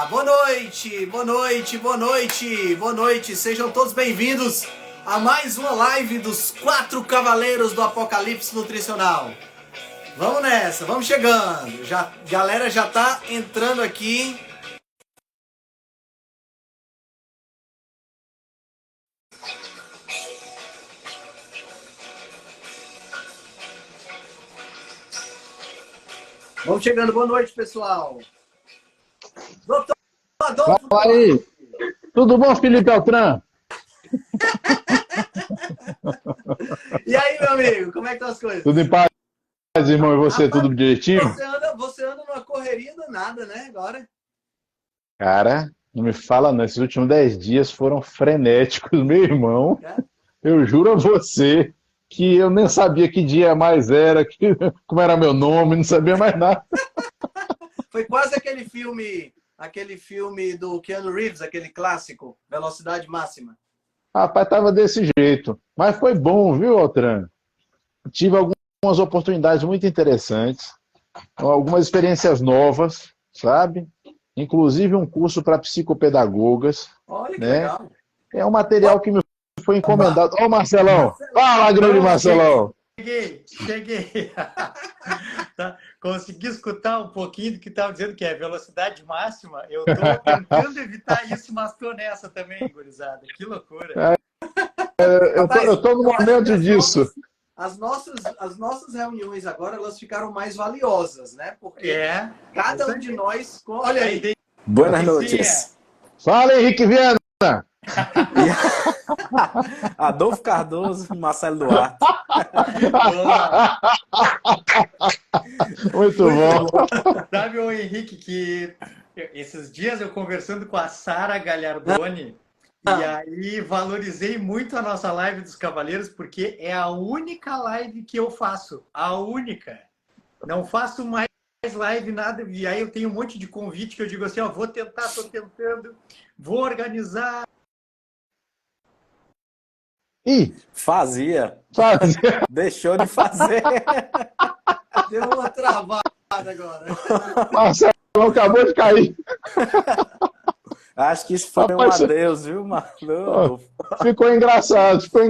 Boa noite, boa noite, boa noite, boa noite. Sejam todos bem-vindos a mais uma live dos 4 Cavaleiros do Apocalipse Nutricional. Vamos nessa, vamos chegando. Galera já tá entrando aqui. Vamos chegando, boa noite, pessoal. Doutor Adolfo. Fala aí. Tudo bom, Felipe Altran? E aí, meu amigo, como é que estão as coisas? Tudo em paz, irmão, e você? Rapaz, tudo direitinho? Você anda numa correria danada, né, agora? Cara, não me fala não, esses últimos 10 dias foram frenéticos, meu irmão. Eu juro a você que eu nem sabia que dia mais era, como era meu nome, não sabia mais nada. Foi quase aquele filme do Keanu Reeves, aquele clássico, Velocidade Máxima. Rapaz, tava desse jeito. Mas foi bom, viu, Altran? Tive algumas oportunidades muito interessantes, algumas experiências novas, sabe? Inclusive um curso para psicopedagogas. Olha que né? legal. É um material que me foi encomendado. Ó, Marcelão! Fala, grande Marcelão! Cheguei. Tá. Consegui escutar um pouquinho do que estava dizendo que é velocidade máxima. Eu estou tentando evitar isso, mas estou nessa também, gurizada. Que loucura. Eu tô no momento disso. As nossas reuniões agora, elas ficaram mais valiosas, né? Porque cada um de nós... Olha aí. Boas noites. Fala, Henrique Viana! Adolfo Cardoso e Marcelo Duarte. Muito bom. Sabe, o Henrique, que esses dias eu conversando com a Sara Gagliardoni, e aí valorizei muito a nossa live dos Cavaleiros, porque é a única live que eu faço. A única. Não faço mais live, nada. E aí eu tenho um monte de convite que eu digo assim, ó, vou tentar, tô tentando, vou organizar. Ih, Fazia. Deixou de fazer. Deu uma travada agora. Marcelo acabou de cair. Acho que isso foi um adeus, viu, Marcelo? Ficou engraçado. Pois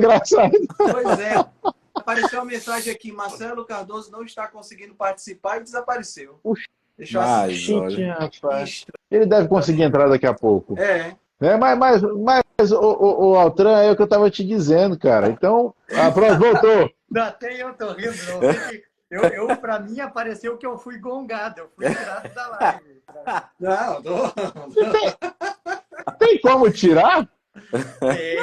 é. Apareceu uma mensagem aqui, Marcelo Cardoso não está conseguindo participar e desapareceu. Deixa eu assistir. Rapaz. Ele deve conseguir entrar daqui a pouco. Mas o Altran é o que eu estava te dizendo, cara. Então, pronto, voltou. Até eu tô rindo. Eu para mim, apareceu que eu fui gongado. Eu fui tirado da live. Não. Tem como tirar?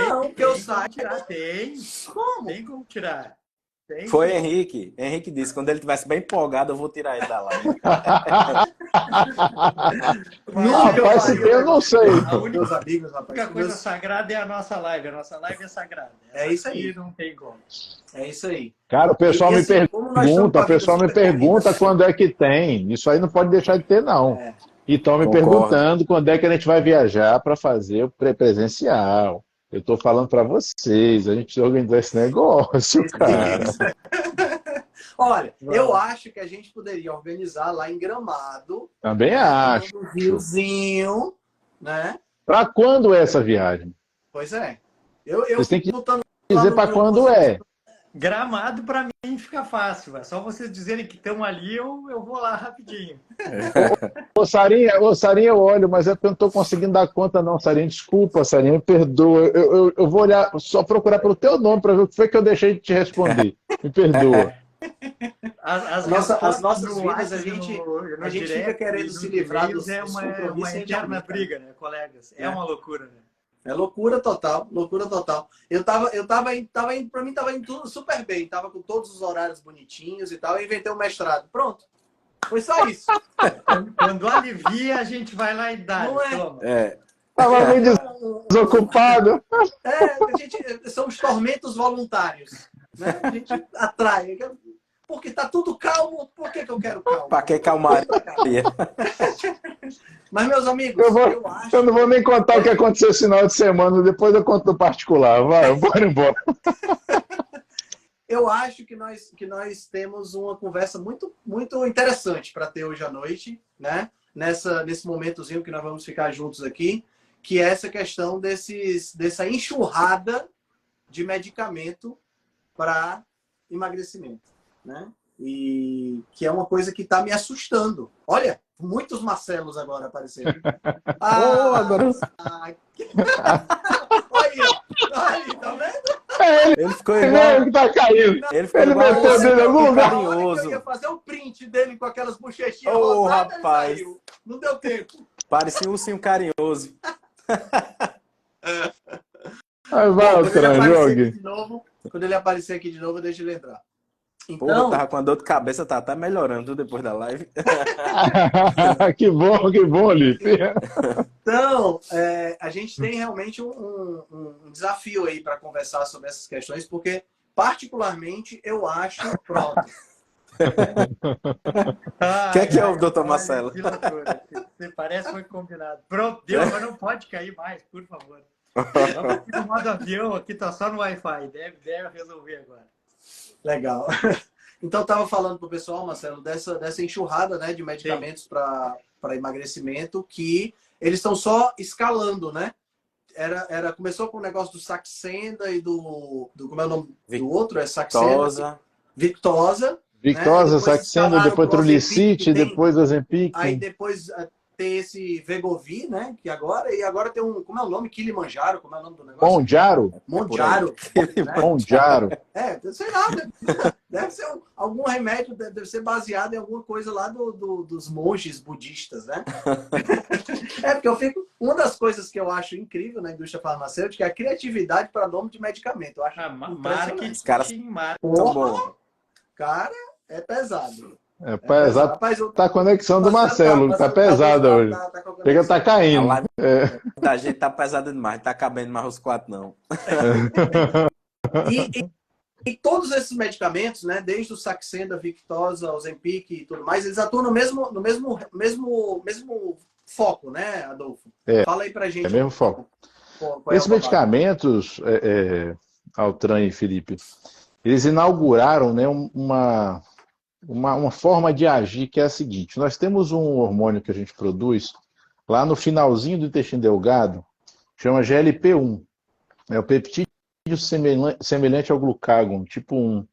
Não, que eu saiba. Tem. Como? Tem como tirar. Foi Henrique. Henrique disse, quando ele estivesse bem empolgado, eu vou tirar ele da live. Rapaz, eu não sei. A única coisa sagrada é a nossa live. A nossa live é sagrada. É isso aí. Não tem como. É isso aí. Cara, o pessoal me pergunta quando é que tem. Isso aí não pode deixar de ter, não. E estão me perguntando quando é que a gente vai viajar para fazer o presencial. Eu estou falando para vocês, a gente precisa organizar esse negócio, cara. Olha, eu acho que a gente poderia organizar lá em Gramado. Também acho. Um riozinho, né? Para quando é essa viagem? Pois é. Vocês têm que dizer para quando é. Gramado, para mim, fica fácil. É só vocês dizerem que estão ali, eu vou lá rapidinho. Ô, Sarinha, eu olho, mas é porque eu não estou conseguindo dar conta, não, Sarinha. Desculpa, Sarinha, me perdoa. Eu vou olhar, só procurar pelo teu nome para ver o que foi que eu deixei de te responder. Me perdoa. As nossas vidas, a gente fica querendo se livrar dos compromissos. É uma eterna briga, né, colegas? É uma loucura, né? É loucura total, loucura total. Para mim tava indo tudo super bem, tava com todos os horários bonitinhos e tal, eu inventei um mestrado. Pronto. Foi só isso. Quando alivia, a gente vai lá e dá. Não é? Toma. Tava meio desocupado. São os tormentos voluntários, né? A gente atrai. Porque tá tudo calmo, por que eu quero calma? Para que calmaria? Mas, meus amigos, eu não vou nem contar o que aconteceu esse final de semana, depois eu conto no particular. Vai, bora embora. Eu acho que nós temos uma conversa muito, muito interessante para ter hoje à noite, né? nesse momentozinho que nós vamos ficar juntos aqui, que é essa questão dessa enxurrada de medicamento para emagrecimento, né? E que é uma coisa que está me assustando. Olha, muitos Marcelos agora apareceram. Agora... Olha, tá vendo? Ele ficou igual... Ele que tá caindo. Ele ficou Ele igual meteu o dedo em algum lugar. carinhoso. Eu ia fazer um print dele com aquelas bochechinhas Ô, rosadas, rapaz. ele saiu. Não deu tempo. Parecia um ursinho carinhoso. Aí vai, Quando ele aparecer jogue. aqui de novo, quando ele aparecer aqui de novo, eu deixo ele entrar. Pô, Então, eu tava com a dor de cabeça, tá até melhorando depois da live. que bom, Lipe. então a gente tem realmente um desafio aí para conversar sobre essas questões, porque, particularmente, eu acho... Pronto. Quem é que é o Dr. Marcelo? Que loucura. Você parece que foi combinado. Pronto, deu, mas não pode cair mais, por favor. Vamos aqui no modo avião, aqui tá só no Wi-Fi. Deve resolver agora. Legal. Então, estava falando para o pessoal, Marcelo, dessa enxurrada, né, de medicamentos para emagrecimento, que eles estão só escalando, né? Começou com o negócio do Saxenda e do como é o nome do outro? É Saxenda. Victosa. Victosa, né? Saxenda, depois Trulicite, depois Ozempic. Aí depois tem esse Vegovi, né? Que agora tem um... Como é o nome? Kilimanjaro? Como é o nome do negócio? Monjaro. Monjaro. Né? Monjaro. Sei lá. Deve ser algum remédio, deve ser baseado em alguma coisa lá dos monges budistas, né? Porque uma das coisas que eu acho incrível na indústria farmacêutica é a criatividade para nome de medicamento. Eu acho Marketing, Os caras são bons. Cara, é pesado. É pesado. Rapaz, Tá a conexão do Marcelo, tá pesada hoje. Chega, tá caindo. A gente tá pesada demais, não tá cabendo mais os 4, não. E todos esses medicamentos, né, desde o Saxenda, Victosa, Ozempic e tudo mais, eles atuam no mesmo foco, né, Adolfo? Fala aí pra gente. É o mesmo foco. Esses medicamentos, Altran e Felipe, eles inauguraram, né, uma forma de agir que é a seguinte: nós temos um hormônio que a gente produz lá no finalzinho do intestino delgado, chama GLP-1. É o peptídeo semelhante ao glucagon, tipo 1.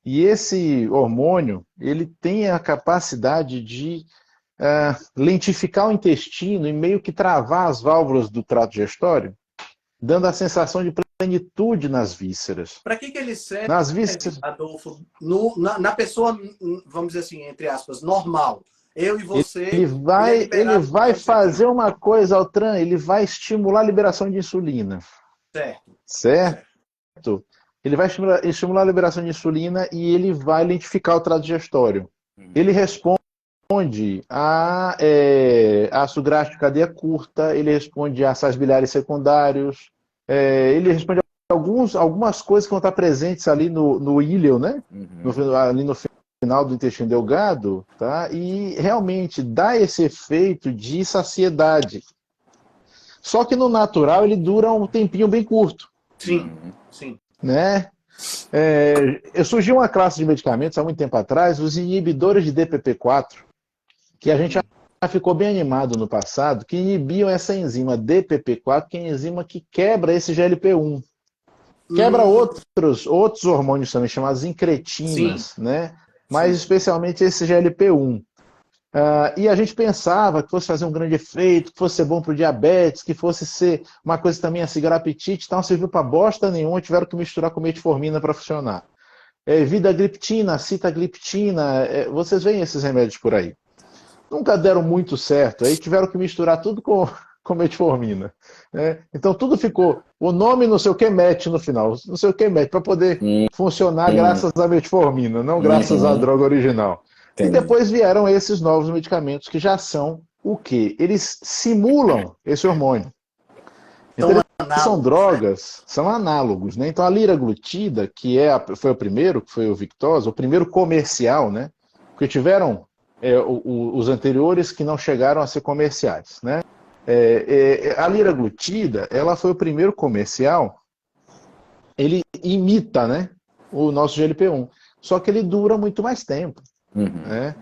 E esse hormônio, ele tem a capacidade de lentificar o intestino e meio que travar as válvulas do trato digestório, dando a sensação de plenitude nas vísceras. Para que ele serve, nas vísceras, Adolfo, na pessoa, vamos dizer assim, entre aspas, normal? Eu e você... Ele vai fazer uma coisa, Altran, ele vai estimular a liberação de insulina. Certo? Ele vai estimular a liberação de insulina e ele vai lentificar o trato digestório. Ele responde a ácido gráfico de cadeia curta, ele responde a sais biliares secundários, ele responde a algumas coisas que vão estar presentes ali no íleo, né? Ali no final do intestino delgado, tá? E realmente dá esse efeito de saciedade. Só que no natural ele dura um tempinho bem curto. Sim. Né? Surgiu uma classe de medicamentos há muito tempo atrás, os inibidores de DPP-4, que a gente já ficou bem animado no passado, que inibiam essa enzima DPP-4, que é a enzima que quebra esse GLP-1. Quebra outros hormônios também, chamados incretinas, né? Mas especialmente esse GLP-1. E a gente pensava que fosse fazer um grande efeito, que fosse ser bom para o diabetes, que fosse ser uma coisa também a segurar apetite, então não serviu para bosta nenhuma, tiveram que misturar com metformina para funcionar. Vidagliptina, sitagliptina, vocês veem esses remédios por aí. Nunca deram muito certo, aí tiveram que misturar tudo com metformina. Né? Então tudo ficou, o nome não sei o que mete no final, não sei o que mete, para poder funcionar graças à metformina, não graças à droga original. E depois vieram esses novos medicamentos que já são o quê? Eles simulam esse hormônio. Então, são drogas, são análogos, né? Então a liraglutida, que foi o primeiro, que foi o Victoza, o primeiro comercial, né? Porque tiveram os anteriores que não chegaram a ser comerciais, né? A liraglutida, ela foi o primeiro comercial, ele imita, né, o nosso GLP-1, só que ele dura muito mais tempo. Né?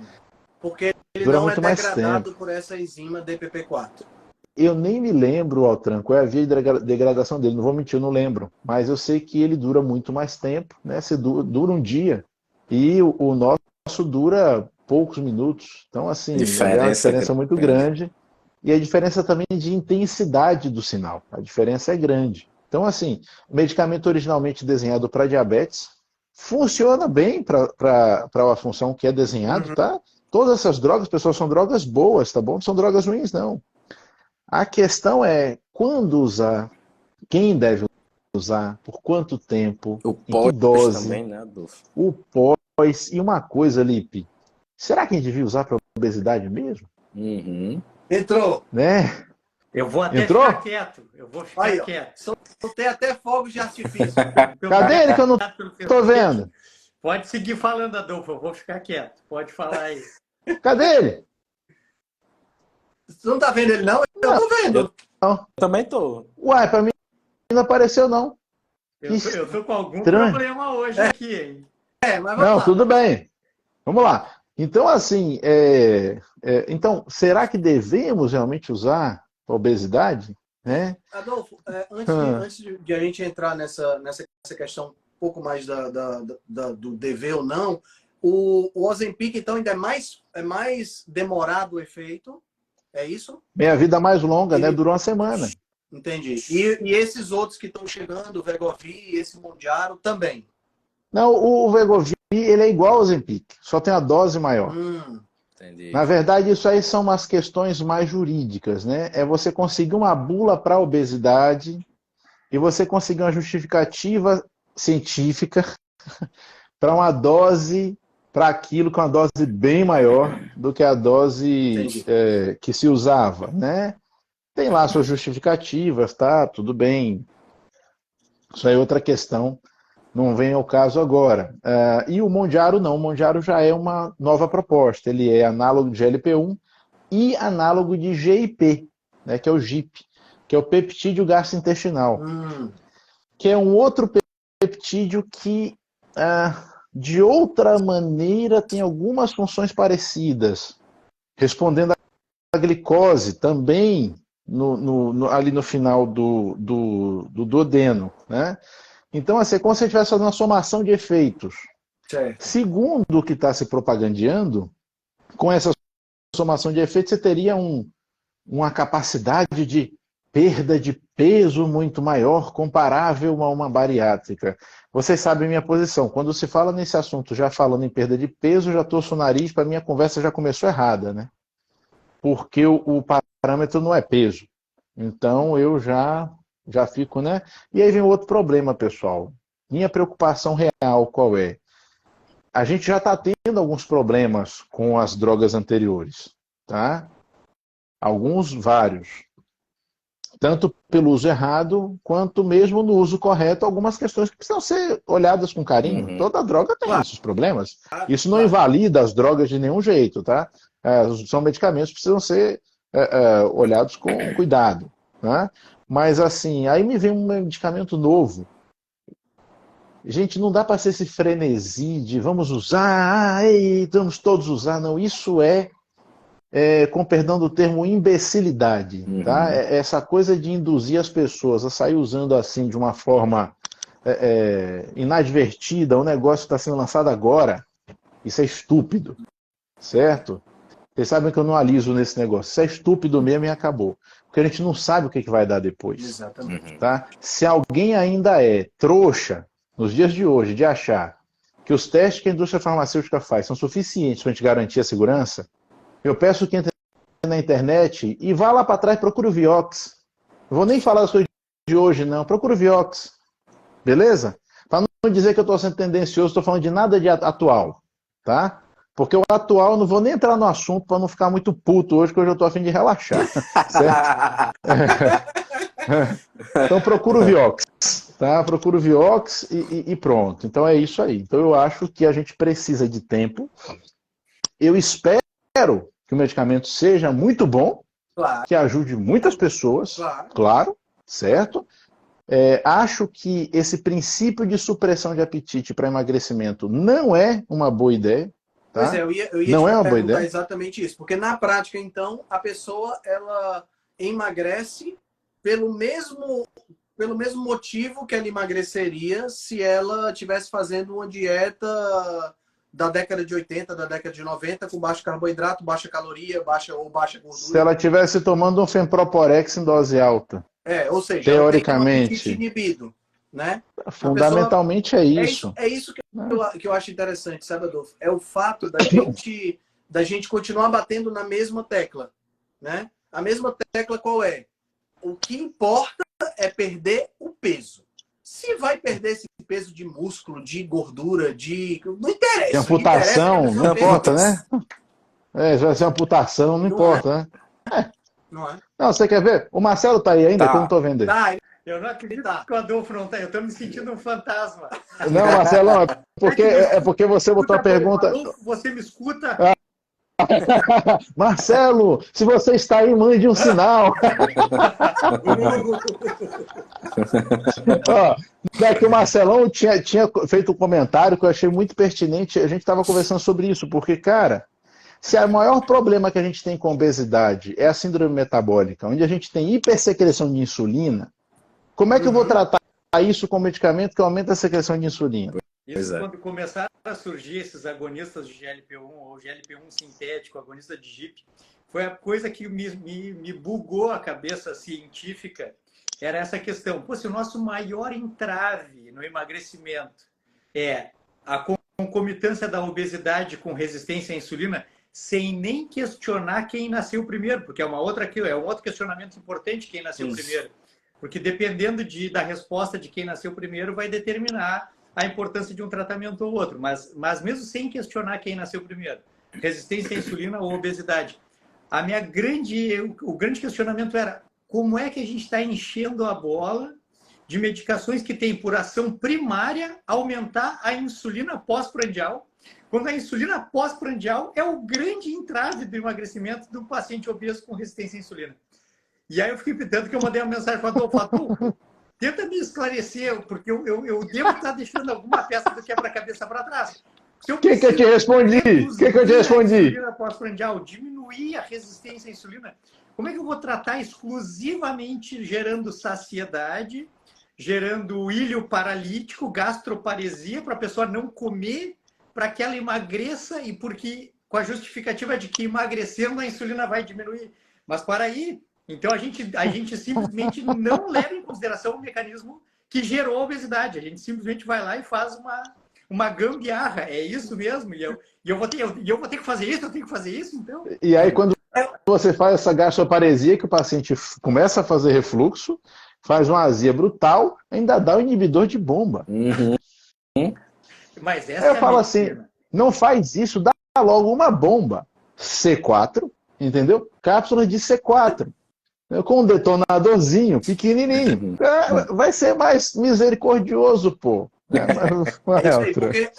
Porque ele dura não é muito mais degradado tempo. por essa enzima DPP4. Eu nem me lembro, Altran, qual é a via de degradação dele, não vou mentir, eu não lembro. Mas eu sei que ele dura muito mais tempo, né? Se dura um dia. E o nosso dura poucos minutos. Então, assim, é uma diferença muito grande. E a diferença também de intensidade do sinal. A diferença é grande. Então, assim, o medicamento originalmente desenhado para diabetes funciona bem para a função que é desenhado, tá? Todas essas drogas, pessoal, são drogas boas, tá bom? Não são drogas ruins, não. A questão é quando usar, quem deve usar, por quanto tempo, em que dose, também, né, Adolfo? o pós, e uma coisa, Lipe, será que a gente devia usar para obesidade mesmo? Entrou. Né? Eu vou até Entrou? ficar quieto. Eu vou ficar Aí, quieto. Soltei até fogos de artifício. Cadê ele que eu não tô vendo? Pode seguir falando, Adolfo. Eu vou ficar quieto. Pode falar aí. Cadê ele? Você não tá vendo ele, não? Eu tô vendo. Eu também tô. Uai, pra mim não apareceu, não. Eu tô com algum estranho. problema hoje aqui, hein? Mas vamos Não, lá. tudo bem. Vamos lá. Então, assim, então, será que devemos realmente usar a obesidade? Né? Adolfo, antes de a gente entrar nessa questão um pouco mais do dever ou não, o Ozempic, então, ainda é mais demorado o efeito, é isso? Minha vida mais longa, né? Durou uma semana. Entendi. E esses outros que estão chegando, o Wegovy e esse Mounjaro também? Não, o Wegovy, ele é igual ao Ozempic, só tem a dose maior. Entendi. Na verdade, isso aí são umas questões mais jurídicas, né? É você conseguir uma bula para a obesidade e você conseguir uma justificativa científica para uma dose, para aquilo com uma dose bem maior do que a dose que se usava, né? Tem lá suas justificativas, tá? Tudo bem. Isso aí é outra questão. Não vem ao caso agora. E o Mounjaro não. O Mounjaro já é uma nova proposta. Ele é análogo de GLP-1 e análogo de GIP, né, que é o GIP, que é o peptídeo gastrointestinal, que é um outro peptídeo que, de outra maneira, tem algumas funções parecidas, respondendo à glicose também ali no final do duodeno, né? Então, assim, é como se você estivesse fazendo uma somação de efeitos. Certo. Segundo o que está se propagandeando, com essa somação de efeitos, você teria uma capacidade de perda de peso muito maior, comparável a uma bariátrica. Vocês sabem minha posição. Quando se fala nesse assunto, já falando em perda de peso, já torço o nariz, para mim a conversa já começou errada, né? Porque o parâmetro não é peso. Então, eu já fico, né? E aí vem outro problema, pessoal. Minha preocupação real qual é? A gente já está tendo alguns problemas com as drogas anteriores, tá? Vários. Tanto pelo uso errado, quanto mesmo no uso correto, algumas questões que precisam ser olhadas com carinho. Toda droga tem esses problemas. Isso não invalida as drogas de nenhum jeito, tá? São medicamentos que precisam ser olhados com cuidado, né? Mas assim, aí me vem um medicamento novo. Gente, não dá para ser esse frenesi de vamos usar, vamos todos usar. Não, isso com perdão do termo, imbecilidade. Tá? Essa coisa de induzir as pessoas a sair usando assim de uma forma inadvertida, o negócio está sendo lançado agora. Isso é estúpido, certo? Vocês sabem que eu não aliso nesse negócio. Isso é estúpido mesmo e acabou. Porque a gente não sabe o que vai dar depois. Exatamente. Tá? Se alguém ainda é trouxa, nos dias de hoje, de achar que os testes que a indústria farmacêutica faz são suficientes para a gente garantir a segurança, eu peço que entre na internet e vá lá para trás e procure o Vioxx. Não vou nem falar das coisas de hoje, não. Procure o Vioxx. Beleza? Para não dizer que eu estou sendo tendencioso, estou falando de nada de atual. Tá? Porque o atual, eu não vou nem entrar no assunto para não ficar muito puto hoje, que hoje eu estou a fim de relaxar. Certo? Então procura o Vioxx. Tá? Procura o Vioxx e pronto. Então é isso aí. Então eu acho que a gente precisa de tempo. Eu espero que o medicamento seja muito bom, que ajude muitas pessoas, claro, certo? Acho que esse princípio de supressão de apetite para emagrecimento não é uma boa ideia. Tá? Pois é, eu ia Não te é uma boa perguntar ideia. exatamente isso. Porque na prática, então, a pessoa ela emagrece pelo mesmo motivo que ela emagreceria se ela estivesse fazendo uma dieta da década de 80, da década de 90, com baixo carboidrato, baixa caloria, baixa Se gordura. ela estivesse tomando um Femproporex em dose alta, Ou seja, ela tem um apetite teoricamente, inibido, né? A pessoa fundamentalmente é isso. é isso Né? que eu acho interessante, sabe, Adolfo? É o fato da gente continuar batendo na mesma tecla, né? A mesma tecla qual é? O que importa é perder o peso. Se vai perder esse peso de músculo, de gordura, não interessa. De O que interessa é que a amputação, pessoa não importa, perca. né? Se vai ser amputação, não Não é? importa, né? Não é? Não, você quer ver? O Marcelo tá aí ainda, que eu não Tá. tô vendo ele. Tá, Eu não acredito que o Adolfo não tá. Eu tô me sentindo um fantasma. Não, Marcelão, é porque você botou a pergunta. Adolfo, você me escuta? Marcelo, se você está aí, mande um sinal. Ó, que o Marcelão tinha feito um comentário que eu achei muito pertinente. A gente estava conversando sobre isso, porque, cara, se o maior problema que a gente tem com obesidade é a síndrome metabólica, onde a gente tem hipersecreção de insulina, como é que eu vou tratar isso com medicamento que aumenta a secreção de insulina? Isso quando começaram a surgir esses agonistas de GLP-1 ou GLP-1 sintético, agonista de GIP, foi a coisa que me bugou a cabeça científica, era essa questão. Pô, se o nosso maior entrave no emagrecimento é a concomitância da obesidade com resistência à insulina, sem nem questionar quem nasceu primeiro, porque é um outro questionamento importante, quem nasceu primeiro. Porque dependendo da resposta de quem nasceu primeiro, vai determinar a importância de um tratamento ou outro. Mas mesmo sem questionar quem nasceu primeiro, resistência à insulina ou obesidade, o grande questionamento era como é que a gente está enchendo a bola de medicações que têm por ação primária aumentar a insulina pós-prandial, quando a insulina pós-prandial é o grande entrave do emagrecimento do paciente obeso com resistência à insulina. E aí eu fiquei pedindo que eu mandei uma mensagem para o Adolfo, tenta me esclarecer, porque eu devo estar deixando alguma peça do quebra-cabeça para trás. O que eu te respondi? O que eu te respondi? Pós-prandial, diminuir a resistência à insulina. Como é que eu vou tratar exclusivamente gerando saciedade, gerando ilho paralítico, gastroparesia, para a pessoa não comer, para que ela emagreça e porque com a justificativa de que emagrecendo a insulina vai diminuir. Mas para aí, então a gente simplesmente não leva em consideração o mecanismo que gerou a obesidade. A gente simplesmente vai lá e faz uma gambiarra. É isso mesmo? E eu vou ter que fazer isso? Eu tenho que fazer isso, então? E aí, quando você faz essa gastroparesia, que o paciente começa a fazer refluxo, faz uma azia brutal, ainda dá o inibidor de bomba. Mas essa eu falo assim, não faz isso, dá logo uma bomba. C4, entendeu? Cápsulas de C4. Com um detonadorzinho pequenininho. Vai ser mais misericordioso, pô. Isso aí, porque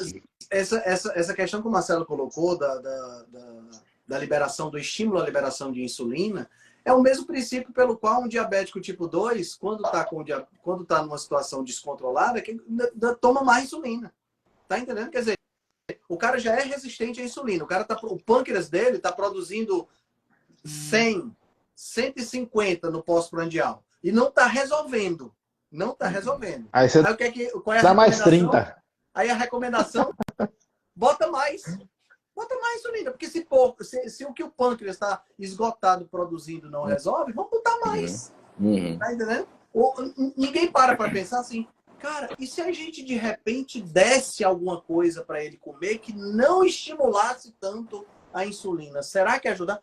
essa questão que o Marcelo colocou da liberação, do estímulo à liberação de insulina, é o mesmo princípio pelo qual um diabético tipo 2, quando está numa situação descontrolada, que toma mais insulina. Tá entendendo? Quer dizer, o cara já é resistente à insulina. O pâncreas dele está produzindo 100, 150 no pós-prandial. E não está resolvendo. Não está resolvendo. Aí você qual é a dá mais 30. Aí a recomendação, bota mais insulina. Porque se o que o pâncreas está esgotado produzindo não resolve, vamos botar mais. Tá entendendo? Ninguém para pensar assim, cara, e se a gente de repente desse alguma coisa para ele comer que não estimulasse tanto a insulina? Será que ajudar?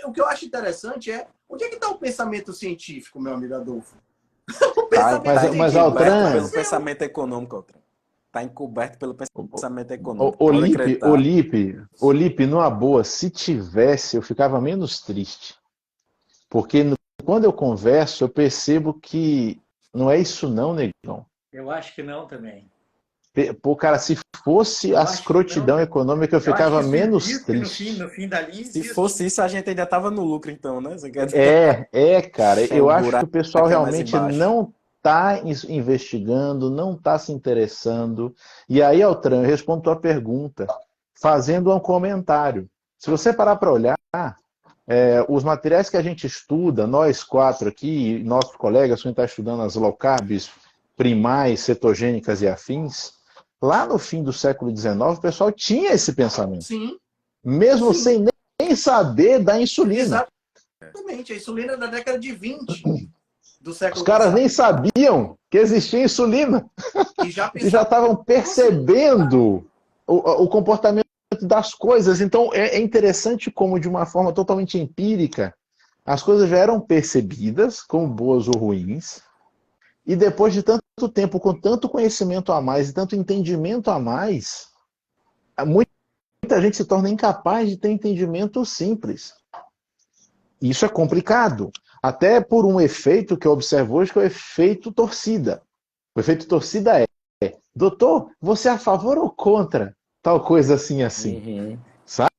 O que eu acho interessante é, onde é que está o pensamento científico, meu amigo Adolfo? Mas Altran... pelo pensamento econômico, Altran. Está encoberto pelo pensamento econômico. Olipe, numa boa, se tivesse, eu ficava menos triste. Porque quando eu converso, eu percebo que não é isso não, negão. Eu acho que não também. Pô, cara, se fosse a escrotidão econômica, eu ficava menos triste. No fim da linha, se fosse isso, a gente ainda estava no lucro, então, né? Você quer dizer? Cara. Eu acho que o pessoal realmente não está investigando, não está se interessando. E aí, Altran, eu respondo a tua pergunta. fazendo um comentário. Se você parar para olhar, os materiais que a gente estuda, nós 4 aqui, nossos colegas, quem está estudando as low carbs, primais, cetogênicas e afins, lá no fim do século XIX, o pessoal tinha esse pensamento. Sim. Mesmo Sim. sem nem saber da insulina. Exatamente, a insulina é da década de 20 do século Os caras passado. nem sabiam que existia insulina. E já E já estavam percebendo o comportamento das coisas. Então, é interessante como, de uma forma totalmente empírica, as coisas já eram percebidas como boas ou ruins, e depois de tanto tempo, com tanto conhecimento a mais e tanto entendimento a mais, muita gente se torna incapaz de ter entendimento simples. Isso é complicado. Até por um efeito que eu observo hoje, que é o efeito torcida. O efeito torcida doutor, você é a favor ou contra tal coisa assim? Uhum. Sabe?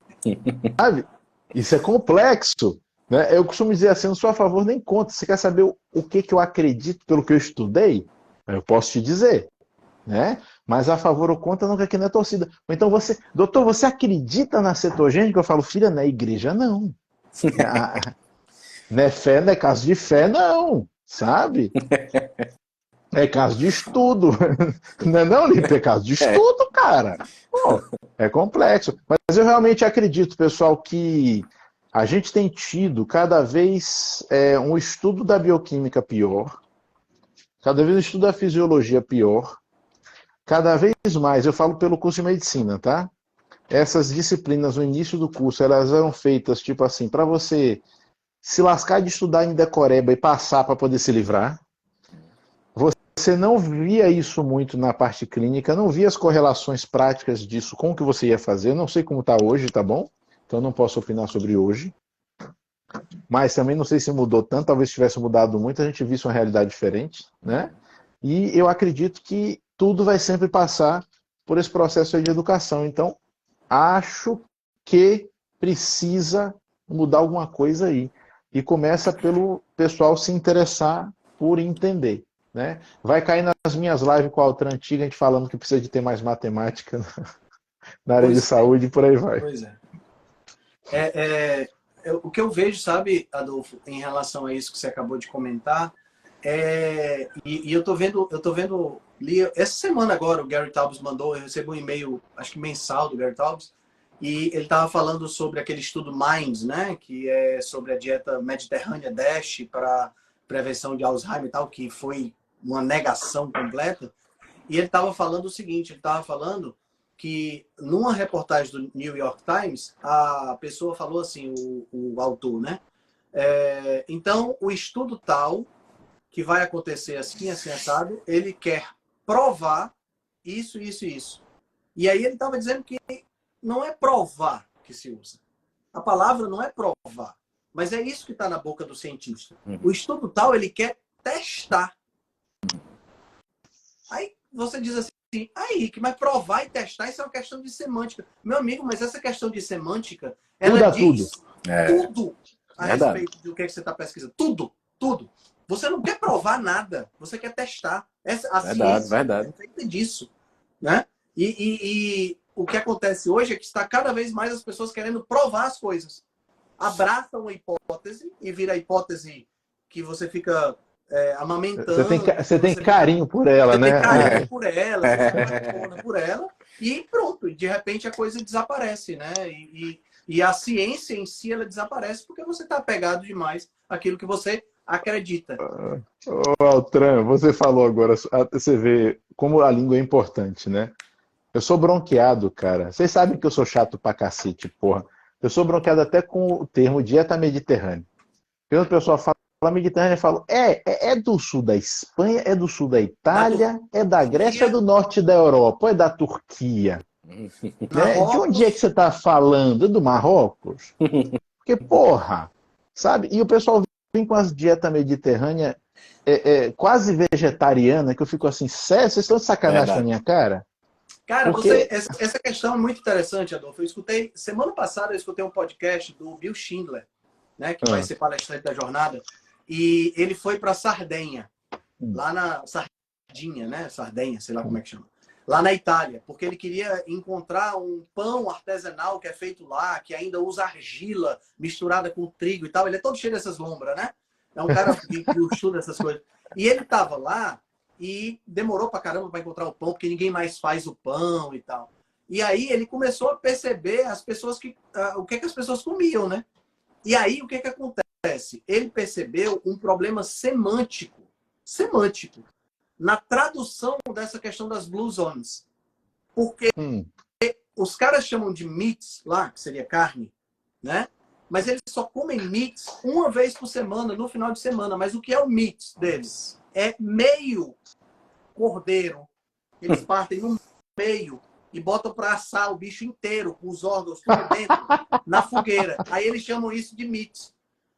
Isso é complexo. Né? Eu costumo dizer assim, não sou a favor nem contra. Você quer saber o que eu acredito pelo que eu estudei? Eu posso te dizer. Né? Mas a favor ou contra nunca aqui não é torcida. Ou então doutor, você acredita na cetogênica? Eu falo, filha, na igreja não. Não é fé, não é caso de fé, não. Sabe? É caso de estudo. Não, Lipe? É caso de estudo, cara. Pô, é complexo. Mas eu realmente acredito, pessoal, que a gente tem tido cada vez um estudo da bioquímica pior, cada vez um estudo da fisiologia pior, cada vez mais, eu falo pelo curso de medicina, tá? Essas disciplinas no início do curso, elas eram feitas, tipo assim, para você se lascar de estudar em decoreba e passar para poder se livrar. Você não via isso muito na parte clínica, não via as correlações práticas disso com o que você ia fazer. Não sei como está hoje, tá bom? Então não posso opinar sobre hoje. Mas também não sei se mudou tanto, talvez tivesse mudado muito, a gente visse uma realidade diferente, né? E eu acredito que tudo vai sempre passar por esse processo aí de educação. Então, acho que precisa mudar alguma coisa aí. E começa pelo pessoal se interessar por entender. Né? Vai cair nas minhas lives com a outra antiga, a gente falando que precisa de ter mais matemática na área de saúde e por aí vai. Pois é. O que eu vejo, sabe, Adolfo, em relação a isso que você acabou de comentar, e eu tô vendo, essa semana agora o Gary Taubes mandou, eu recebo um e-mail, acho que mensal do Gary Taubes, e ele estava falando sobre aquele estudo MINDS, né, que é sobre a dieta mediterrânea DASH para prevenção de Alzheimer e tal, que foi uma negação completa. E ele estava falando o seguinte, ele estava falando que numa reportagem do New York Times, a pessoa falou assim, o autor, né? Então, o estudo tal, que vai acontecer assim, assim, assado, ele quer provar isso, isso e isso. E aí ele estava dizendo que não é provar que se usa. A palavra não é provar. Mas é isso que está na boca do cientista. O estudo tal, ele quer testar. Aí você diz assim, Rick, mas provar e testar, isso é uma questão de semântica. Meu amigo, mas essa questão de semântica, ela diz tudo a respeito do que você está pesquisando. Tudo. Você não quer provar nada, você quer testar. A ciência é feita disso. Né? E o que acontece hoje é que está cada vez mais as pessoas querendo provar as coisas. Abraçam a hipótese e vira a hipótese que você fica amamentando. Você tem carinho por ela, né? Você tem carinho por ela, você se apaixona por ela e pronto. E de repente a coisa desaparece, né? E a ciência em si, ela desaparece porque você está apegado demais àquilo que você acredita. Altran, você falou agora, você vê como a língua é importante, né? Eu sou bronqueado, cara. Vocês sabem que eu sou chato pra cacete, porra. Eu sou bronqueado até com o termo dieta mediterrânea. Quando a pessoa fala mediterrânea, eu falo, é do sul da Espanha, é do sul da Itália, é da Grécia, é do norte da Europa, ou é da Turquia? Né? De onde é que você está falando? É do Marrocos? Porque, porra, sabe? E o pessoal vem com as dietas mediterrâneas quase vegetariana, que eu fico assim, sério? Vocês estão de sacanagem com a minha cara? Cara, essa questão é muito interessante, Adolfo. Semana passada eu escutei um podcast do Bill Schindler, né, que vai ser palestrante da jornada, e ele foi para Sardenha, lá na Sardinha, né? Sardenha, sei lá como é que chama. lá na Itália, porque ele queria encontrar um pão artesanal que é feito lá, que ainda usa argila misturada com trigo e tal. Ele é todo cheio dessas lombras, né? É um cara que estuda essas coisas. E ele estava lá e demorou pra caramba para encontrar o pão, porque ninguém mais faz o pão e tal. E aí ele começou a perceber as pessoas o que as pessoas comiam, né? E aí o que acontece? Ele percebeu um problema semântico na tradução dessa questão das blue zones. Porque os caras chamam de meats lá, que seria carne, né? Mas eles só comem meats uma vez por semana, no final de semana. Mas o que é o meat deles? É meio cordeiro. Eles partem no meio e botam para assar o bicho inteiro, com os órgãos tudo dentro, na fogueira. Aí eles chamam isso de meat.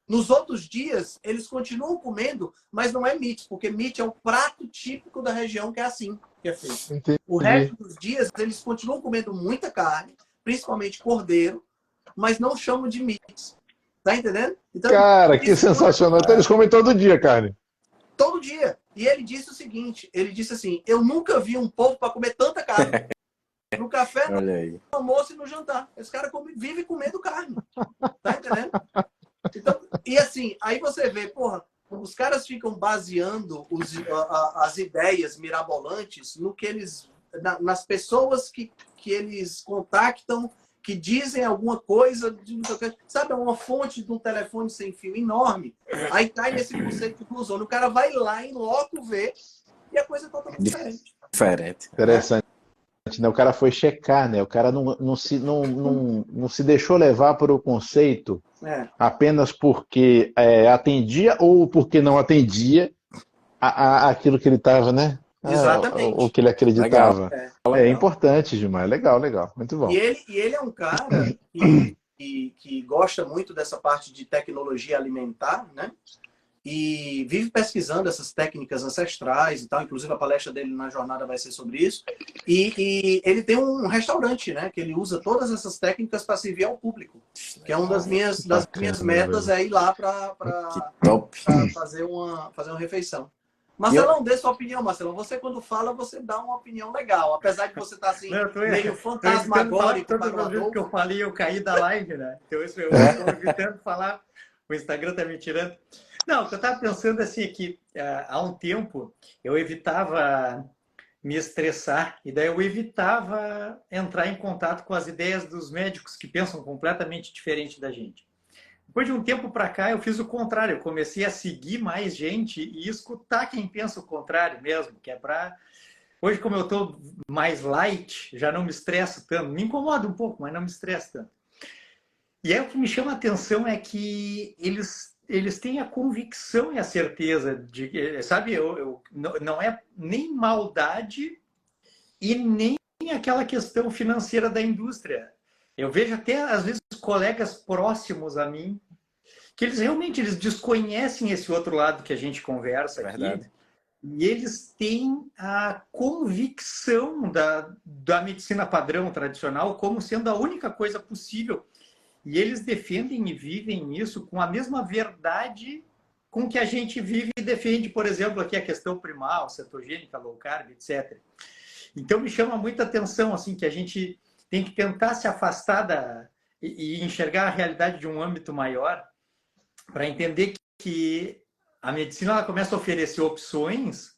Nos outros dias, eles continuam comendo, mas não é meat, porque meat é o prato típico da região que é assim que é feito. Entendi. O resto dos dias, eles continuam comendo muita carne, principalmente cordeiro, mas não chamam de meat. Tá entendendo? Então, cara, que sensacional. Então eles comem todo dia carne. Todo dia. E ele disse o seguinte, ele disse assim, eu nunca vi um povo para comer tanta carne. No café, no almoço e no jantar. Esse cara vive comendo carne. Tá entendendo? Então, e assim, aí você vê, porra, os caras ficam baseando as ideias mirabolantes no que eles, nas pessoas que eles contactam, que dizem alguma coisa, sabe, é uma fonte de um telefone sem fio enorme. Aí cai nesse conceito de inclusão. O cara vai lá em loco ver e a coisa é totalmente diferente. Interessante. Né? O cara foi checar, né? O cara não se deixou levar por o conceito apenas porque atendia ou porque não atendia aquilo que ele estava, né? Exatamente. O que ele acreditava. É importante demais. Legal. Muito bom. E ele é um cara que gosta muito dessa parte de tecnologia alimentar, né? E vive pesquisando essas técnicas ancestrais e tal. Inclusive, a palestra dele na jornada vai ser sobre isso. E ele tem um restaurante, né? Que ele usa todas essas técnicas para servir ao público. Que é uma das minhas metas, é ir lá para fazer uma refeição. Marcelão, dê sua opinião, Marcelão. Você, quando fala, você dá uma opinião legal. Apesar de você estar assim, meio fantasmagórico. Toda vez que eu falei, eu caí da live, né? Então, eu estou evitando falar. O Instagram está me tirando. Não, eu estava pensando assim que há um tempo eu evitava me estressar e daí eu evitava entrar em contato com as ideias dos médicos que pensam completamente diferente da gente. Depois de um tempo para cá eu fiz o contrário, eu comecei a seguir mais gente e escutar quem pensa o contrário mesmo, que é para... Hoje, como eu estou mais light, já não me estresso tanto, me incomoda um pouco, mas não me estresso tanto. E aí o que me chama a atenção é que eles têm a convicção e a certeza de que, sabe, não é nem maldade e nem aquela questão financeira da indústria. Eu vejo até, às vezes, colegas próximos a mim, que eles realmente desconhecem esse outro lado que a gente conversa aqui. Verdade. E eles têm a convicção da medicina padrão tradicional como sendo a única coisa possível. E eles defendem e vivem isso com a mesma verdade com que a gente vive e defende, por exemplo, aqui a questão primal, cetogênica, low carb, etc. Então, me chama muita atenção assim, que a gente tem que tentar se afastar e enxergar a realidade de um âmbito maior para entender que a medicina ela começa a oferecer opções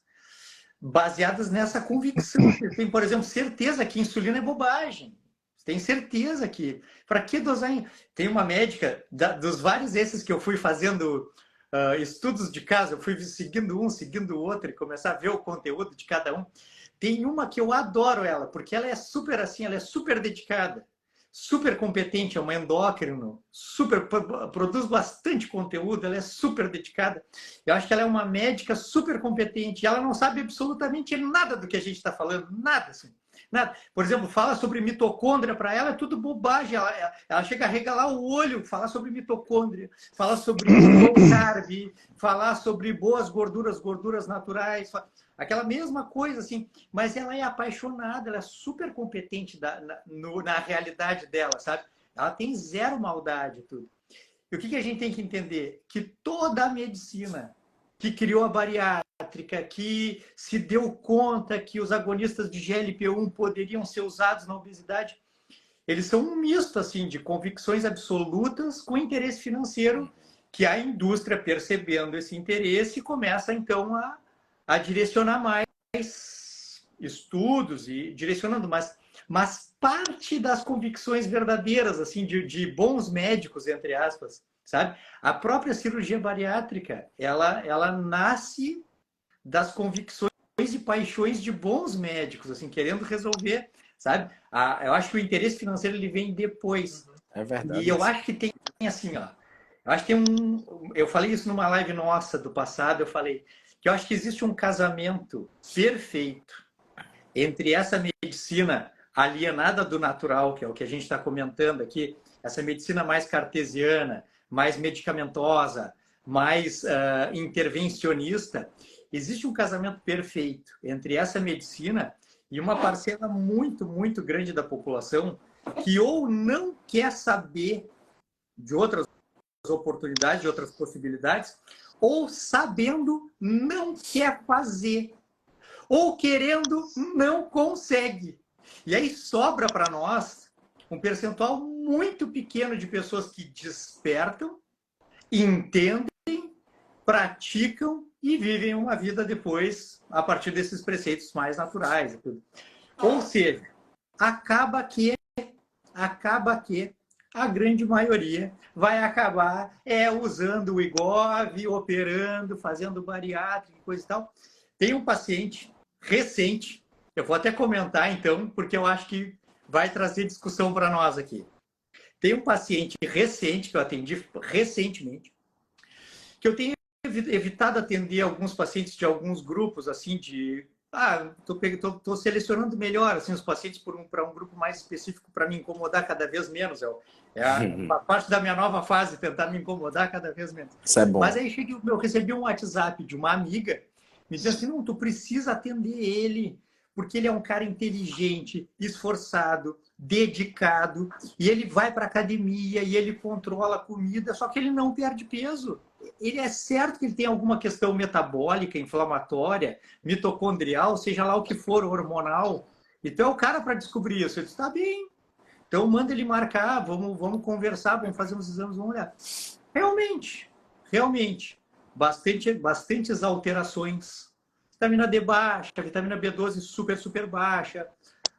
baseadas nessa convicção. Você tem, por exemplo, certeza que insulina é bobagem. Tem certeza que... Para que dosar? Tem uma médica, dos vários esses que eu fui fazendo estudos de caso, eu fui seguindo um, seguindo o outro, e começar a ver o conteúdo de cada um. Tem uma que eu adoro ela, porque ela é super assim, ela é super dedicada, super competente, é uma endócrino, produz bastante conteúdo, ela é super dedicada. Eu acho que ela é uma médica super competente, e ela não sabe absolutamente nada do que a gente está falando, nada assim. Nada. Por exemplo, fala sobre mitocôndria, para ela é tudo bobagem. Ela chega a regalar o olho, falar sobre mitocôndria, falar sobre low carb, falar sobre boas gorduras naturais, aquela mesma coisa, assim. Mas ela é apaixonada, ela é super competente na realidade dela, sabe? Ela tem zero maldade, tudo. E o que a gente tem que entender? Que toda a medicina que criou a bariátrica, que se deu conta que os agonistas de GLP-1 poderiam ser usados na obesidade. Eles são um misto assim, de convicções absolutas com interesse financeiro, que a indústria, percebendo esse interesse, começa então a direcionar mais estudos e direcionando mais. Mas parte das convicções verdadeiras, assim, de bons médicos, entre aspas, sabe? A própria cirurgia bariátrica, ela nasce das convicções e paixões de bons médicos, assim, querendo resolver, sabe? Eu acho que o interesse financeiro ele vem depois. É verdade. E eu acho que tem assim, ó. Eu acho que tem eu falei isso numa live nossa do passado, eu falei que eu acho que existe um casamento perfeito entre essa medicina alienada do natural, que é o que a gente está comentando aqui, essa medicina mais cartesiana, mais medicamentosa, mais intervencionista. Existe um casamento perfeito entre essa medicina e uma parcela muito, muito grande da população que ou não quer saber de outras oportunidades, de outras possibilidades, ou sabendo não quer fazer, ou querendo não consegue. E aí sobra para nós um percentual muito pequeno de pessoas que despertam, entendem, praticam e vivem uma vida depois a partir desses preceitos mais naturais. Ou seja, acaba que a grande maioria vai acabar usando o IGOV, operando, fazendo bariátrica, coisa e tal. Tem um paciente recente, eu vou até comentar então, porque eu acho que vai trazer discussão para nós aqui. Tem um paciente recente, que eu atendi recentemente, que eu tenho evitado atender alguns pacientes de alguns grupos, assim, de... tô selecionando melhor, assim, os pacientes para um grupo mais específico para me incomodar cada vez menos. A parte da minha nova fase, tentar me incomodar cada vez menos. Isso é bom. Mas aí eu recebi um WhatsApp de uma amiga, me dizendo assim, não, tu precisa atender ele, porque ele é um cara inteligente, esforçado, dedicado, e ele vai para academia, e ele controla a comida, só que ele não perde peso. Ele é certo que ele tem alguma questão metabólica, inflamatória, mitocondrial, seja lá o que for, hormonal. Então é o cara para descobrir isso. Ele disse, tá bem. Então manda ele marcar, vamos conversar, vamos fazer uns exames, vamos olhar. Realmente, bastantes alterações. Vitamina D baixa, vitamina B12 super baixa,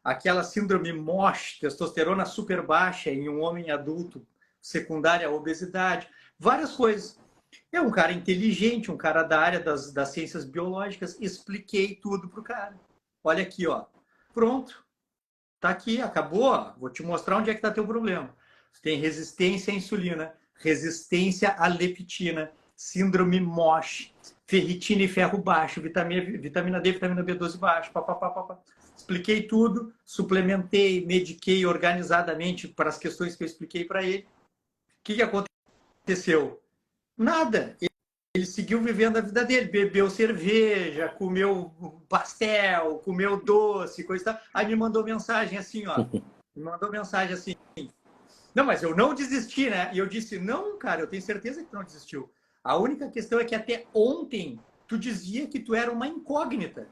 aquela síndrome MOSH, testosterona super baixa em um homem adulto, secundária à obesidade, várias coisas. É um cara inteligente, um cara da área das ciências biológicas, expliquei tudo pro cara. Olha aqui, ó. Pronto. Tá aqui, acabou. Ó. Vou te mostrar onde é que tá teu problema. Você tem resistência à insulina, resistência à leptina, síndrome MOSH, ferritina e ferro baixo, vitamina D, vitamina B12 baixo, papapá. Expliquei tudo, suplementei, mediquei organizadamente para as questões que eu expliquei para ele. O que aconteceu? Nada. Ele seguiu vivendo a vida dele, bebeu cerveja, comeu pastel, comeu doce, coisa e tal. Aí me mandou mensagem assim, ó. Não, mas eu não desisti, né? E eu disse, não, cara, eu tenho certeza que tu não desistiu. A única questão é que até ontem tu dizia que tu era uma incógnita.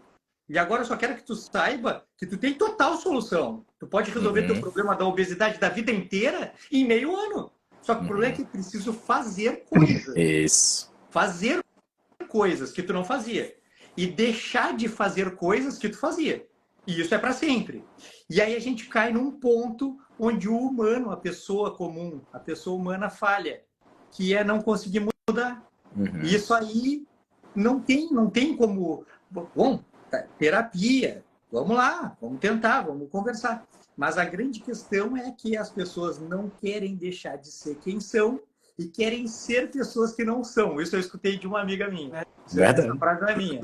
E agora eu só quero que tu saiba que tu tem total solução. Tu pode resolver teu problema da obesidade da vida inteira em meio ano. Só que o problema é que preciso fazer coisas. Isso. Fazer coisas que tu não fazia. E deixar de fazer coisas que tu fazia. E isso é para sempre. E aí a gente cai num ponto onde o humano, a pessoa comum, a pessoa humana falha. Que é não conseguir mudar. E isso aí não tem como... Bom, terapia, vamos lá, vamos tentar, vamos conversar. Mas a grande questão é que as pessoas não querem deixar de ser quem são e querem ser pessoas que não são. Isso eu escutei de uma amiga minha. Verdade. Essa frase é minha.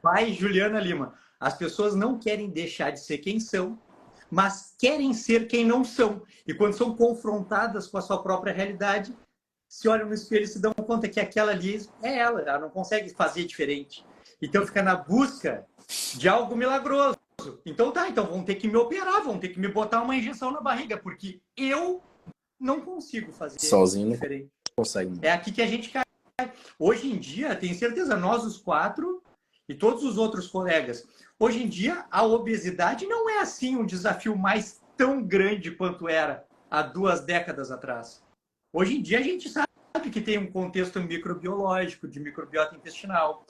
By Juliana Lima. As pessoas não querem deixar de ser quem são, mas querem ser quem não são. E quando são confrontadas com a sua própria realidade, se olham no espelho e se dão conta que aquela ali é ela não consegue fazer diferente. Então fica na busca de algo milagroso. Então vão ter que me operar, vão ter que me botar uma injeção na barriga, porque eu não consigo fazer sozinho diferente. Não consegue. É aqui que a gente cai. Hoje em dia, tenho certeza, nós os 4 e todos os outros colegas, hoje em dia a obesidade não é assim um desafio mais tão grande quanto era há 2 décadas atrás. Hoje em dia a gente sabe que tem um contexto microbiológico, de microbiota intestinal,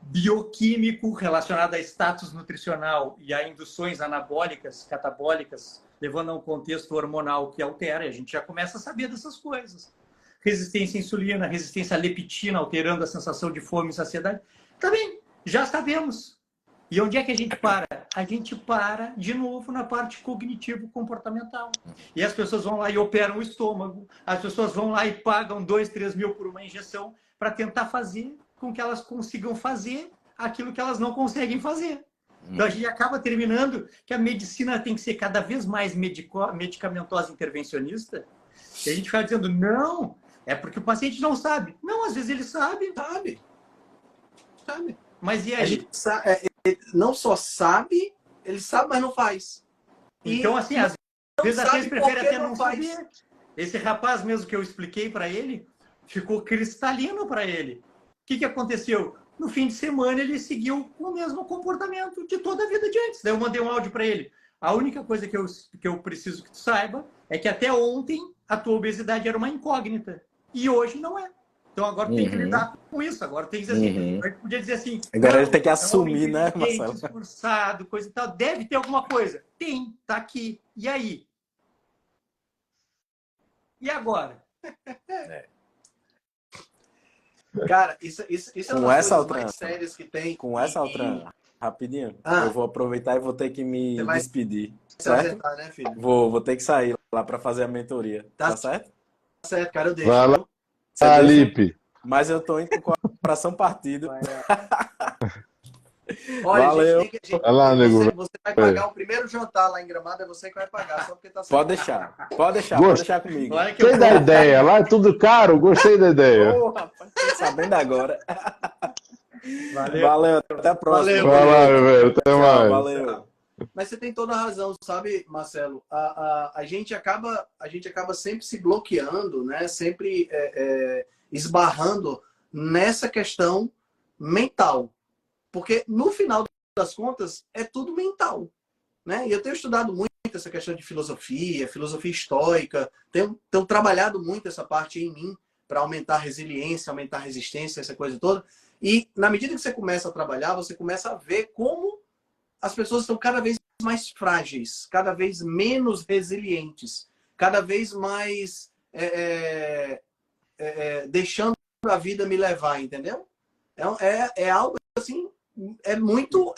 bioquímico relacionado a status nutricional e a induções anabólicas, catabólicas, levando a um contexto hormonal que altera, e a gente já começa a saber dessas coisas. Resistência à insulina, resistência à leptina, alterando a sensação de fome e saciedade. Também, já sabemos. E onde é que a gente para? A gente para, de novo, na parte cognitivo-comportamental. E as pessoas vão lá e operam o estômago, as pessoas vão lá e pagam 2, 3 mil por uma injeção para tentar fazer com que elas consigam fazer aquilo que elas não conseguem fazer. Então a gente acaba terminando que a medicina tem que ser cada vez mais medicamentosa, intervencionista, e a gente fica dizendo, não, é porque o paciente não sabe. Não, às vezes ele sabe. Sabe. Mas e aí? Ele não só sabe, ele sabe, mas não faz. Então, assim, às vezes até ele prefere até não faz. saber. Esse rapaz mesmo que eu expliquei para ele, ficou cristalino para ele. O que aconteceu? No fim de semana, ele seguiu o mesmo comportamento de toda a vida de antes. Daí eu mandei um áudio para ele. A única coisa que eu preciso que tu saiba é que até ontem a tua obesidade era uma incógnita. E hoje não é. Então agora tem que lidar com isso. Agora tem que dizer assim. A gente podia dizer assim. Agora ele tem que assumir, né, Marcelo? Esforçado, coisa e tal. Deve ter alguma coisa. Tem, tá aqui. E aí? E agora? Cara, isso é uma das coisas mais sérias que tem. Com essa, Altran, rapidinho, eu vou aproveitar e vou ter que me despedir. Certo? Acertar, né, filho? Vou ter que sair lá para fazer a mentoria. Tá certo? Tá certo, cara, eu deixo. Vai lá, Felipe. Mas eu tô indo com o coração partido. Olha, valeu. Vai lá, nego. Você vai pagar o primeiro jantar lá em Gramado, é você que vai pagar, só porque tá Pode deixar comigo. Gostei da ideia, lá é tudo caro, gostei da ideia. Oh, rapaz, tô sabendo agora. Valeu, até a próxima. Vai lá, meu velho, até mais. Valeu. Mas você tem toda a razão, sabe, Marcelo? A gente acaba sempre se bloqueando, né? Sempre esbarrando nessa questão mental. Porque, no final das contas, é tudo mental. Né? E eu tenho estudado muito essa questão de filosofia estoica, tenho trabalhado muito essa parte em mim para aumentar a resiliência, aumentar a resistência, essa coisa toda. E, na medida que você começa a trabalhar, você começa a ver como as pessoas estão cada vez mais frágeis, cada vez menos resilientes, cada vez mais deixando a vida me levar, entendeu? É algo assim, é muito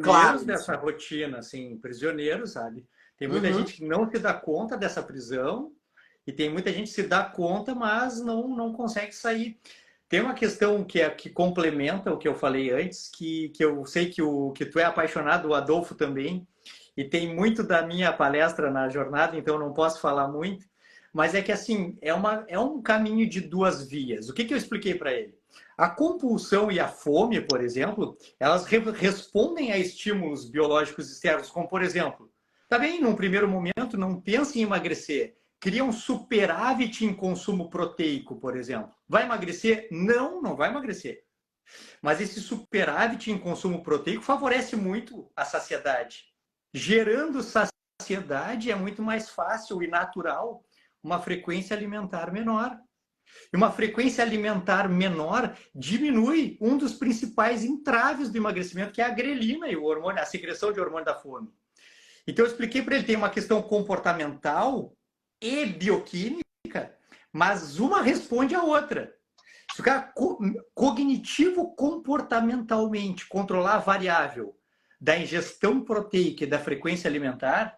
claro dessa rotina, assim, prisioneiros, sabe? Tem muita gente que não se dá conta dessa prisão e tem muita gente que se dá conta, mas não consegue sair. Tem uma questão que complementa o que eu falei antes, que eu sei que tu é apaixonado, o Adolfo também, e tem muito da minha palestra na jornada, então não posso falar muito, mas é que assim, é um caminho de 2 vias. O que eu expliquei para ele? A compulsão e a fome, por exemplo, elas respondem a estímulos biológicos externos, como por exemplo, tá bem, num primeiro momento, não pense em emagrecer, cria um superávit em consumo proteico, por exemplo. Vai emagrecer? Não vai emagrecer. Mas esse superávit em consumo proteico favorece muito a saciedade. Gerando saciedade é muito mais fácil e natural uma frequência alimentar menor. E uma frequência alimentar menor diminui um dos principais entraves do emagrecimento, que é a grelina e o hormônio, a secreção de hormônio da fome. Então eu expliquei para ele, tem uma questão comportamental e bioquímica, mas uma responde à outra. Se o cara cognitivo comportamentalmente controlar a variável da ingestão proteica e da frequência alimentar,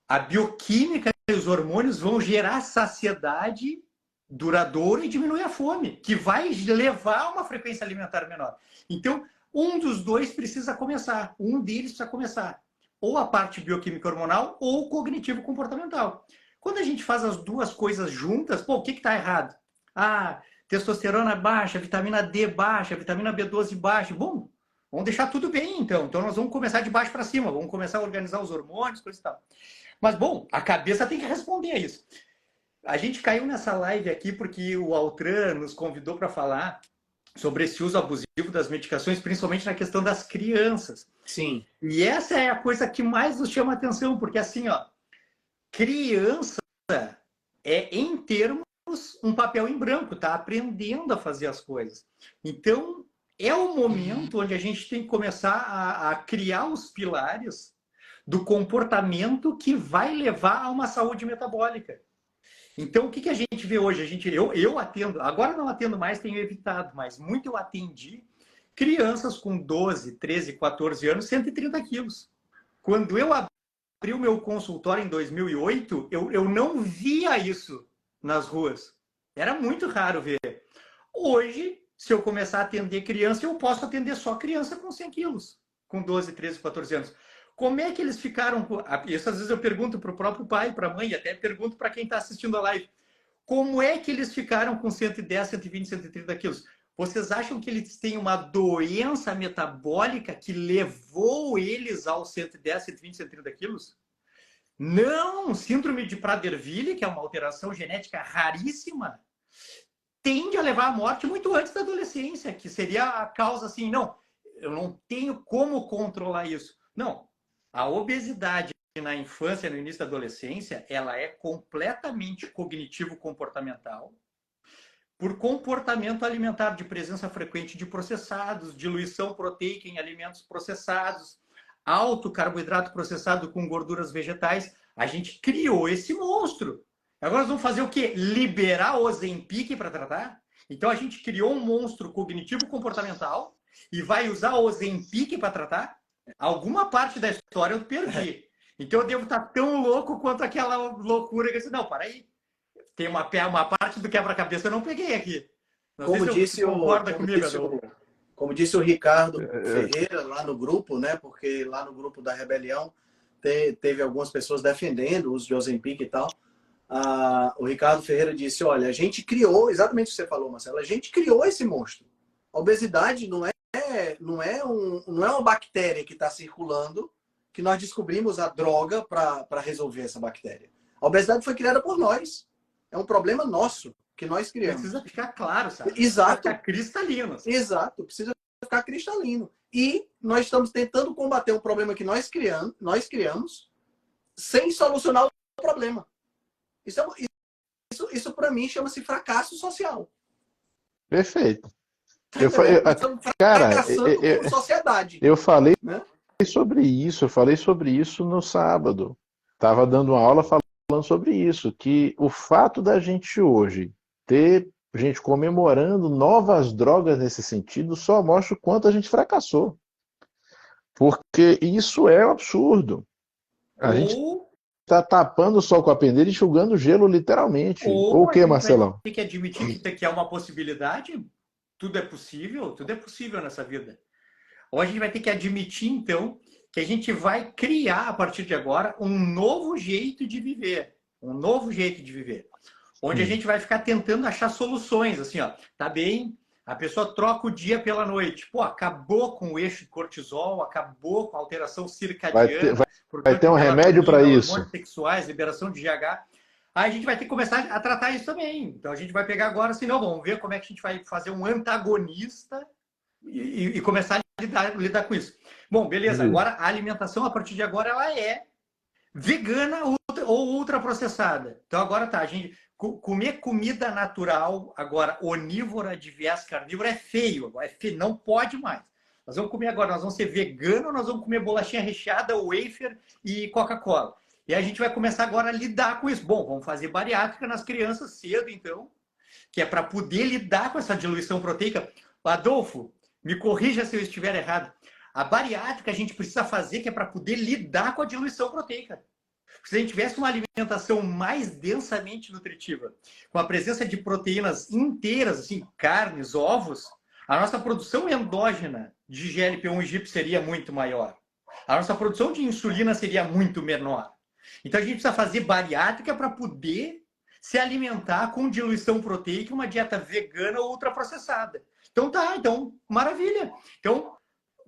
a bioquímica e os hormônios vão gerar saciedade duradoura e diminuir a fome, que vai levar a uma frequência alimentar menor. Então, um dos dois precisa começar. Um deles precisa começar. Ou a parte bioquímica hormonal ou o cognitivo comportamental. Quando a gente faz as duas coisas juntas, pô, o que está errado? Ah, testosterona baixa, vitamina D baixa, vitamina B12 baixa. Bom, vamos deixar tudo bem, então. Então, nós vamos começar de baixo para cima. Vamos começar a organizar os hormônios, coisa e tal. Mas, bom, a cabeça tem que responder a isso. a gente caiu nessa live aqui porque o Altran nos convidou para falar sobre esse uso abusivo das medicações, principalmente na questão das crianças. Sim. E essa é a coisa que mais nos chama a atenção, porque assim, ó, criança é, em termos, um papel em branco, tá aprendendo a fazer as coisas. Então, é o momento onde a gente tem que começar a criar os pilares do comportamento que vai levar a uma saúde metabólica. Então, o que a gente vê hoje? Eu atendo, agora não atendo mais, tenho evitado, mas muito eu atendi crianças com 12, 13, 14 anos, 130 quilos. Quando eu abri o meu consultório em 2008, eu não via isso nas ruas. Era muito raro ver. Hoje, se eu começar a atender criança, eu posso atender só criança com 100 quilos, com 12, 13, 14 anos. Como é que eles ficaram... Isso às vezes eu pergunto para o próprio pai, para a mãe, até pergunto para quem está assistindo a live. Como é que eles ficaram com 110, 120, 130 quilos? Vocês acham que eles têm uma doença metabólica que levou eles aos 110, 120, 130 quilos? Não! Síndrome de Prader-Willi, que é uma alteração genética raríssima, tende a levar à morte muito antes da adolescência, que seria a causa assim, não, eu não tenho como controlar isso. Não, a obesidade na infância, no início da adolescência, ela é completamente cognitivo-comportamental, por comportamento alimentar, de presença frequente de processados, diluição proteica em alimentos processados, alto carboidrato processado com gorduras vegetais. A gente criou esse monstro. Agora nós vamos fazer o quê? Liberar o Ozempic para tratar? Então a gente criou um monstro cognitivo-comportamental e vai usar o Ozempic para tratar? Alguma parte da história eu perdi. Então eu devo estar tão louco quanto aquela loucura que eu disse, não, para aí. Tem uma parte do quebra-cabeça eu não peguei aqui. Não como sei se concorda comigo, como disse o Ricardo Ferreira lá no grupo, né? Porque lá no grupo da Rebelião teve algumas pessoas defendendo o uso de Ozempic e tal. O Ricardo Ferreira disse, olha, a gente criou, exatamente o que você falou, Marcelo, a gente criou esse monstro. A obesidade não é uma bactéria que está circulando, que nós descobrimos a droga para resolver essa bactéria. A obesidade foi criada por nós. É um problema nosso, que nós criamos. Precisa ficar claro, sabe? Exato. Precisa ficar cristalino. Exato, precisa ficar cristalino. E nós estamos tentando combater um problema que nós criamos sem solucionar o problema. Isso para mim, chama-se fracasso social. Perfeito. Cara, como sociedade. Eu falei sobre isso no sábado. Estava dando uma aula falando sobre isso, que o fato da gente hoje ter gente comemorando novas drogas nesse sentido só mostra o quanto a gente fracassou. Porque isso é um absurdo. A gente está tapando o sol com a peneira e enxugando gelo literalmente. Ou o que, Marcelão? Tem que admitir que é uma possibilidade. Tudo é possível nessa vida. Ou a gente vai ter que admitir, então, que a gente vai criar, a partir de agora, um novo jeito de viver. Onde a gente vai ficar tentando achar soluções. Assim, ó, tá bem, a pessoa troca o dia pela noite. Pô, acabou com o eixo cortisol, acabou com a alteração circadiana. Vai ter um remédio para isso. Hormônios sexuais, liberação de GH. Aí a gente vai ter que começar a tratar isso também. Então a gente vai pegar agora assim, não, vamos ver como é que a gente vai fazer um antagonista e começar a lidar com isso. Bom, beleza. Agora a alimentação, a partir de agora, ela é vegana ou ultraprocessada. Então agora tá, a gente comer comida natural, agora onívora de viés carnívoro é feio, não pode mais. Nós vamos comer agora, nós vamos ser vegano, nós vamos comer bolachinha recheada, wafer e Coca-Cola. E a gente vai começar agora a lidar com isso. Bom, vamos fazer bariátrica nas crianças cedo, então, que é para poder lidar com essa diluição proteica. Adolfo, me corrija se eu estiver errado. A bariátrica a gente precisa fazer, que é para poder lidar com a diluição proteica. Se a gente tivesse uma alimentação mais densamente nutritiva, com a presença de proteínas inteiras, assim, carnes, ovos, a nossa produção endógena de GLP-1 e GIP seria muito maior. A nossa produção de insulina seria muito menor. Então a gente precisa fazer bariátrica para poder se alimentar com diluição proteica, uma dieta vegana ou ultraprocessada. Então tá, então maravilha. Então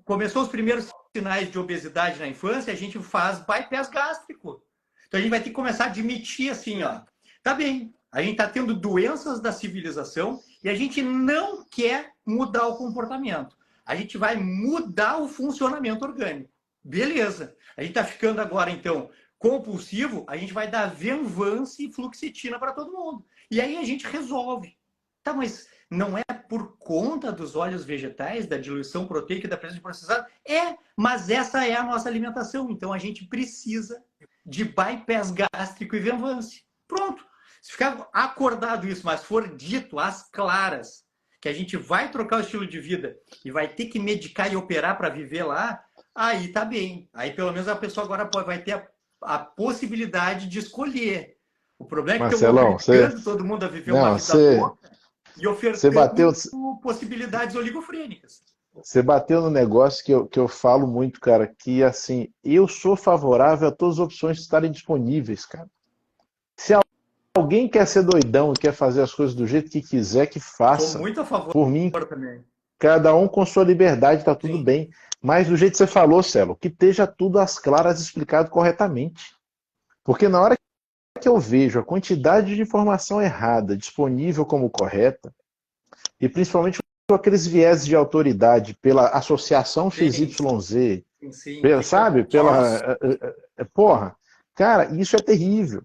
começou os primeiros sinais de obesidade na infância, a gente faz bypass gástrico. Então a gente vai ter que começar a admitir assim, ó, tá bem, A gente está tendo doenças da civilização e a gente não quer mudar o comportamento. A gente vai mudar o funcionamento orgânico. Beleza. A gente está ficando agora, então, compulsivo, a gente vai dar Venvance e fluoxetina para todo mundo. E aí a gente resolve. Tá, mas não é por conta dos óleos vegetais, da diluição proteica e da presença de processado? É, mas essa é a nossa alimentação. Então a gente precisa de bypass gástrico e Venvance. Pronto. Se ficar acordado isso, mas for dito às claras que a gente vai trocar o estilo de vida e vai ter que medicar e operar para viver lá, aí tá bem. Aí pelo menos a pessoa agora vai ter a possibilidade de escolher. O problema é que Marcelão, eu estou obrigando todo mundo a viver uma vida louca e ofertando possibilidades oligofrênicas. Você bateu no negócio que eu falo muito, cara, que assim, eu sou favorável a todas as opções estarem disponíveis, cara. Se alguém quer ser doidão e quer fazer as coisas do jeito que quiser, que faça. Sou muito a favor. Por mim, também. Cada um com sua liberdade, tá tudo bem. Mas do jeito que você falou, Celo, que esteja tudo às claras explicado corretamente. Porque na hora que eu vejo a quantidade de informação errada disponível como correta, e principalmente com aqueles viés de autoridade pela associação XYZ, sabe? Porra, cara, isso é terrível.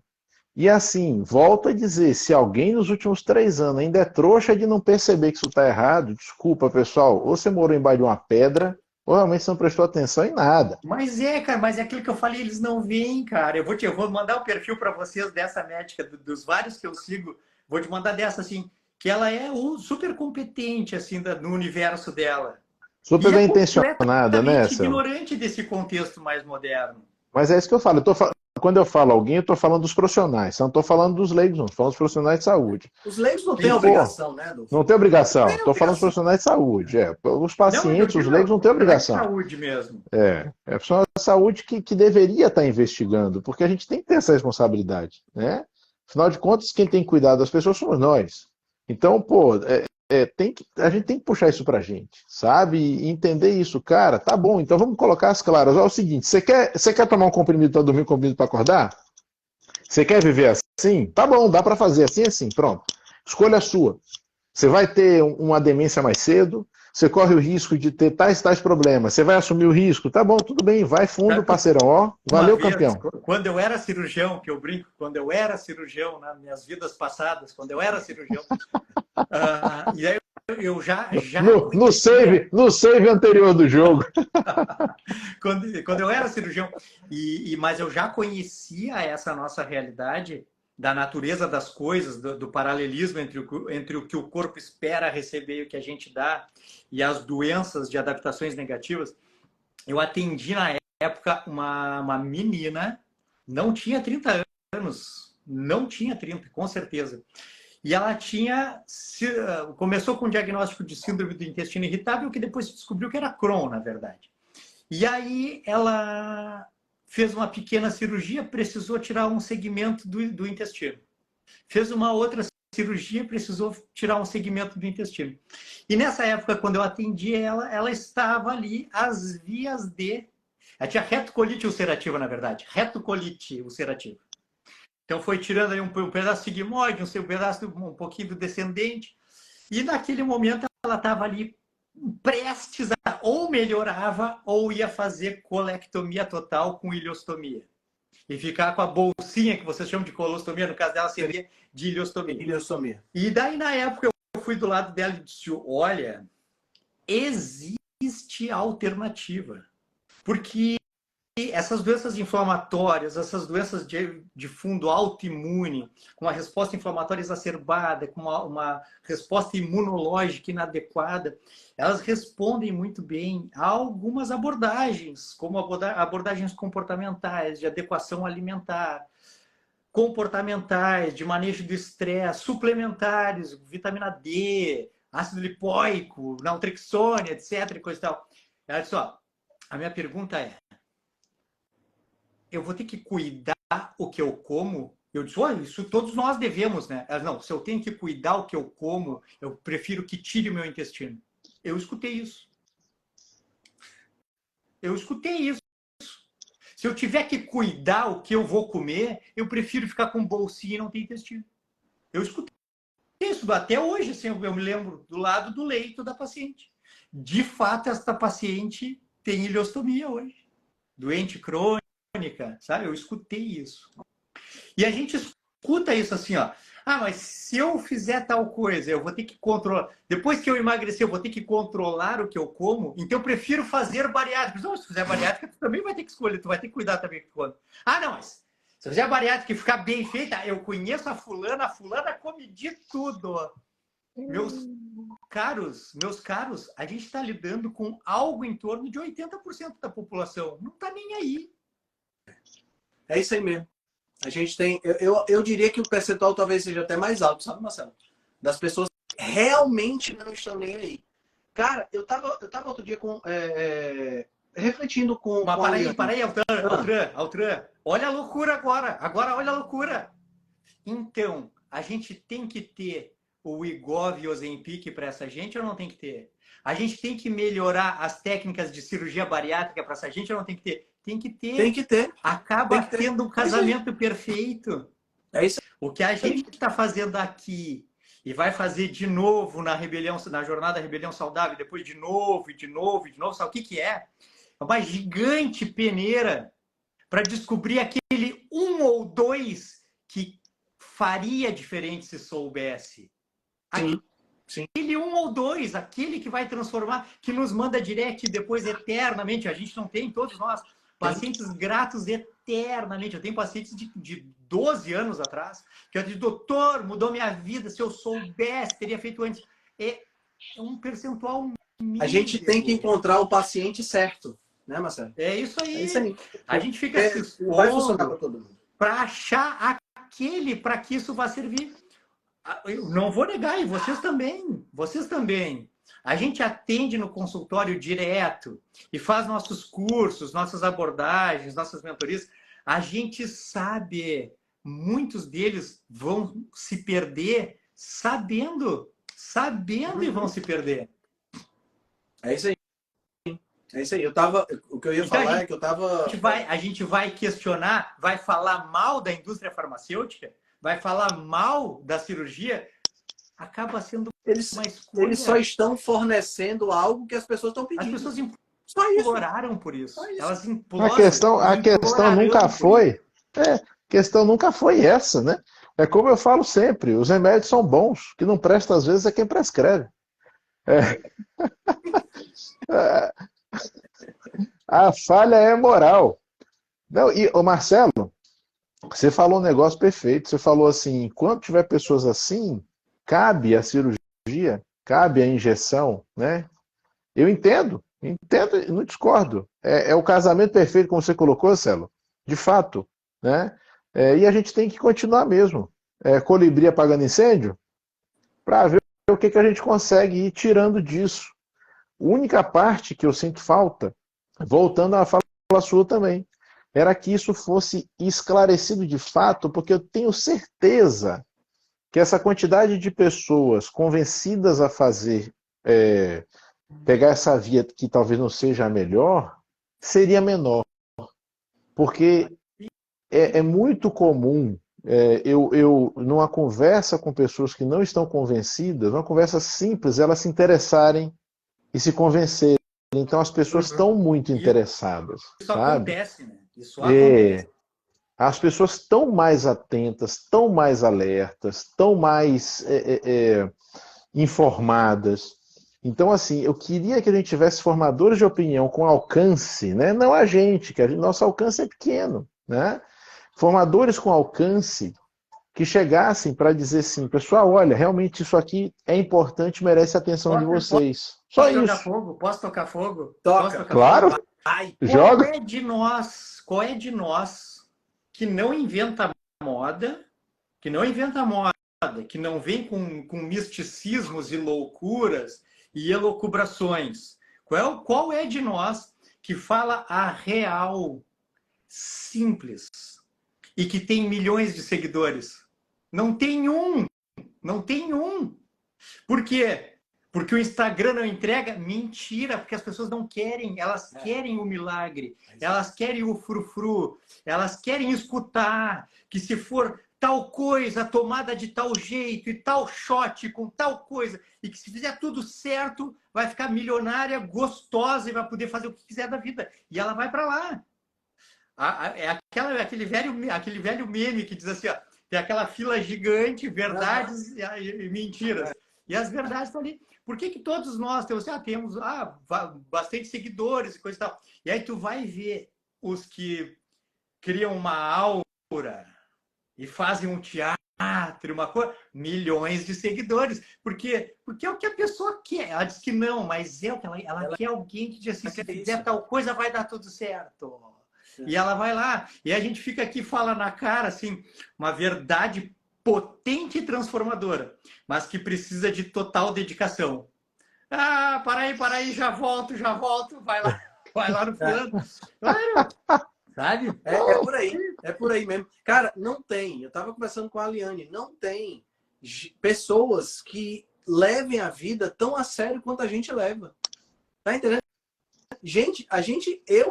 E assim, volto a dizer, se alguém nos últimos 3 anos ainda é trouxa de não perceber que isso está errado, desculpa, pessoal, ou você morou embaixo de uma pedra, ou realmente você não prestou atenção em nada. Mas cara, mas é aquilo que eu falei, eles não veem, cara. Eu vou mandar o perfil para vocês dessa médica, dos vários que eu sigo, vou te mandar dessa, assim, que ela é super competente, assim, no universo dela. Super bem intencionada, né, Celo? Ignorante desse contexto mais moderno. Mas é isso que eu falo. Quando eu falo alguém, eu estou falando dos profissionais. Eu não estou falando dos leigos, não. Estou falando dos profissionais de saúde. Os leigos não têm obrigação, né? Não tem obrigação. Estou falando dos profissionais de saúde. Os pacientes, os leigos não têm obrigação. É saúde mesmo. É profissional de saúde que deveria estar investigando, porque a gente tem que ter essa responsabilidade, né? Afinal de contas, quem tem que cuidar das pessoas somos nós. Então, a gente tem que puxar isso pra gente, sabe? E entender isso, cara, tá bom, então vamos colocar as claras. Olha o seguinte, você quer tomar um comprimido para dormir, um comprimido para acordar? Você quer viver assim? Tá bom, dá para fazer assim, pronto. Escolha sua. Você vai ter uma demência mais cedo, você corre o risco de ter tais problemas, você vai assumir o risco, tá bom, tudo bem, vai fundo, parceirão, ó, valeu, campeão. Quando eu era cirurgião, que eu brinco, quando eu era cirurgião, nas minhas vidas passadas, quando eu era cirurgião, e aí eu já no save anterior do jogo. quando eu era cirurgião, mas eu já conhecia essa nossa realidade da natureza das coisas, do paralelismo entre o que o corpo espera receber e o que a gente dá, e as doenças de adaptações negativas. Eu atendi na época uma menina, não tinha 30 anos, não tinha 30, com certeza. E ela começou com um diagnóstico de síndrome do intestino irritável, que depois se descobriu que era Crohn, na verdade. E aí ela fez uma pequena cirurgia, precisou tirar um segmento do intestino. Fez uma outra cirurgia, precisou tirar um segmento do intestino. E nessa época, quando eu atendi ela estava ali às vias de... Ela tinha retocolite ulcerativa, na verdade. Retocolite ulcerativa. Então foi tirando ali um pedaço sigmoide, um pedaço, um pouquinho do descendente. E naquele momento ela estava ali prestes a ou melhorava ou ia fazer colectomia total com ileostomia. E ficar com a bolsinha que vocês chamam de colostomia, no caso dela seria de ileostomia. E daí na época eu fui do lado dela e disse, olha, existe alternativa. Porque essas doenças inflamatórias, essas doenças de fundo autoimune, com uma resposta inflamatória exacerbada, com uma resposta imunológica inadequada, elas respondem muito bem a algumas abordagens, como abordagens comportamentais, de adequação alimentar, comportamentais, de manejo do estresse, suplementares, vitamina D, ácido lipoico, naltrexone, etc. E coisa e tal. Olha só, a minha pergunta é, eu vou ter que cuidar o que eu como? Eu disse, olha, isso todos nós devemos, né? Ela, não, se eu tenho que cuidar o que eu como, eu prefiro que tire o meu intestino. Eu escutei isso. Se eu tiver que cuidar o que eu vou comer, eu prefiro ficar com bolsinha e não ter intestino. Eu escutei isso até hoje, assim, eu me lembro do lado do leito da paciente. De fato, esta paciente tem ileostomia hoje. Doente crônica, sabe? Eu escutei isso. E a gente escuta isso assim, ó. Ah, mas se eu fizer tal coisa, eu vou ter que controlar. Depois que eu emagrecer, eu vou ter que controlar o que eu como. Então eu prefiro fazer bariátrica. Não, se fizer bariátrica, tu também vai ter que escolher, tu vai ter que cuidar também do que come. Ah, não, mas se eu fizer bariátrica e ficar bem feita, eu conheço a fulana come de tudo. Meus caros, a gente está lidando com algo em torno de 80% da população. Não está nem aí. É isso aí mesmo. A gente tem... Eu diria que o percentual talvez seja até mais alto, sabe, Marcelo? Das pessoas que realmente não estão nem aí. Cara, eu tava outro dia refletindo com... Mas para aí, Altran. Olha a loucura agora. Agora olha a loucura. Então, a gente tem que ter o Wegovy e o Ozempic para essa gente ou não tem que ter? A gente tem que melhorar as técnicas de cirurgia bariátrica para essa gente ou não tem que ter? Tem que ter. Tem que ter. Acaba tendo um casamento perfeito. É isso. O que a gente está fazendo aqui e vai fazer de novo na jornada Rebelião Saudável, depois de novo, sabe o que é? É uma gigante peneira para descobrir aquele 1 ou 2 que faria diferente se soubesse. Sim. Aquele 1 ou 2, aquele que vai transformar, que nos manda direct depois eternamente. A gente não tem, todos nós, pacientes gratos eternamente. Eu tenho pacientes de 12 anos atrás, que eu disse, doutor, mudou minha vida, se eu soubesse, teria feito antes. É um percentual mínimo. A gente tem que encontrar o paciente certo, né, Marcelo? É isso aí. É isso aí. A gente fica se expondo vai funcionar para todo mundo. Para achar aquele para que isso vai servir. Eu não vou negar, e vocês também. A gente atende no consultório direto e faz nossos cursos, nossas abordagens, nossas mentorias. A gente sabe, muitos deles vão se perder sabendo e vão se perder. É isso aí. É isso aí. O que eu ia falar é que eu tava... A gente vai questionar, vai falar mal da indústria farmacêutica, vai falar mal da cirurgia, acaba sendo uma escolha. Eles só estão fornecendo algo que as pessoas estão pedindo. As pessoas imploraram por isso. Elas imploram. A questão nunca foi. A questão nunca foi essa, né? É como eu falo sempre, os remédios são bons, que não presta às vezes é quem prescreve. A falha é moral. Não, e, ô Marcelo, você falou um negócio perfeito. Você falou assim, enquanto tiver pessoas assim, cabe a cirurgia, cabe a injeção, né? Eu entendo, não discordo. É o casamento perfeito, como você colocou, Marcelo, de fato, né? E a gente tem que continuar mesmo. Colibri apagando incêndio, para ver o que a gente consegue ir tirando disso. A única parte que eu sinto falta, voltando à fala sua também, era que isso fosse esclarecido de fato, porque eu tenho certeza que essa quantidade de pessoas convencidas a fazer, pegar essa via que talvez não seja a melhor, seria menor. Porque é muito comum, eu numa conversa com pessoas que não estão convencidas, numa conversa simples, elas se interessarem e se convencerem. Então as pessoas estão muito interessadas. Isso sabe? Acontece, né? Isso acontece. As pessoas estão mais atentas, estão mais alertas, estão mais informadas. Então, assim, eu queria que a gente tivesse formadores de opinião com alcance, né? Não a gente, que nosso alcance é pequeno, né? Formadores com alcance que chegassem para dizer assim, pessoal, olha, realmente isso aqui é importante, merece a atenção de vocês. Só isso. Posso tocar fogo? Toca. Claro. Joga. Qual é de nós que não inventa moda, que não vem com misticismos e loucuras e elucubrações? Qual é de nós que fala a real, simples, e que tem milhões de seguidores? Não tem um. Por quê? Porque o Instagram não entrega? Mentira, porque as pessoas não querem, elas querem o milagre, elas querem o frufru, elas querem escutar que se for tal coisa, tomada de tal jeito, e tal shot com tal coisa, e que se fizer tudo certo, vai ficar milionária, gostosa e vai poder fazer o que quiser da vida. E ela vai para lá. É aquele velho meme que diz assim, ó, tem aquela fila gigante, verdades e mentiras. E as verdades estão ali. Por que todos nós temos bastante seguidores e coisa e tal? E aí tu vai ver os que criam uma aura e fazem um teatro, uma coisa, milhões de seguidores. Porque é o que a pessoa quer. Ela diz que não, mas ela quer alguém que diz assim, se fizer tal coisa, vai dar tudo certo. E ela vai lá. E a gente fica aqui, fala na cara, assim, uma verdade potente e transformadora, mas que precisa de total dedicação. Ah, para aí, já volto, vai lá no fulano. Claro, sabe? É por aí mesmo. Cara, não tem, eu tava conversando com a Aliane, não tem pessoas que levem a vida tão a sério quanto a gente leva. Tá entendendo? Gente, eu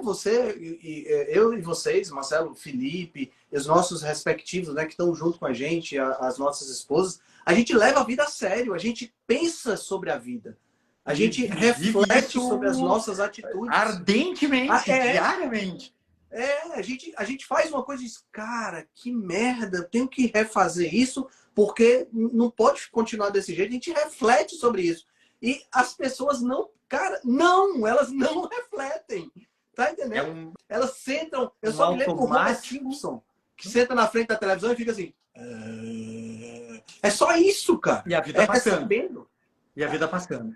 e vocês, Marcelo, Felipe, os nossos respectivos, né, que estão junto com a gente, as nossas esposas, a gente leva a vida a sério, a gente pensa sobre a vida, a gente reflete sobre as nossas atitudes. Ardentemente, diariamente. A gente faz uma coisa e diz, cara, que merda, eu tenho que refazer isso, porque não pode continuar desse jeito, a gente reflete sobre isso. E as pessoas elas não refletem. Tá entendendo? Elas sentam. Eu só me lembro do Homer Simpson, que senta na frente da televisão e fica assim. É só isso, cara. E a vida passando. E a vida passando.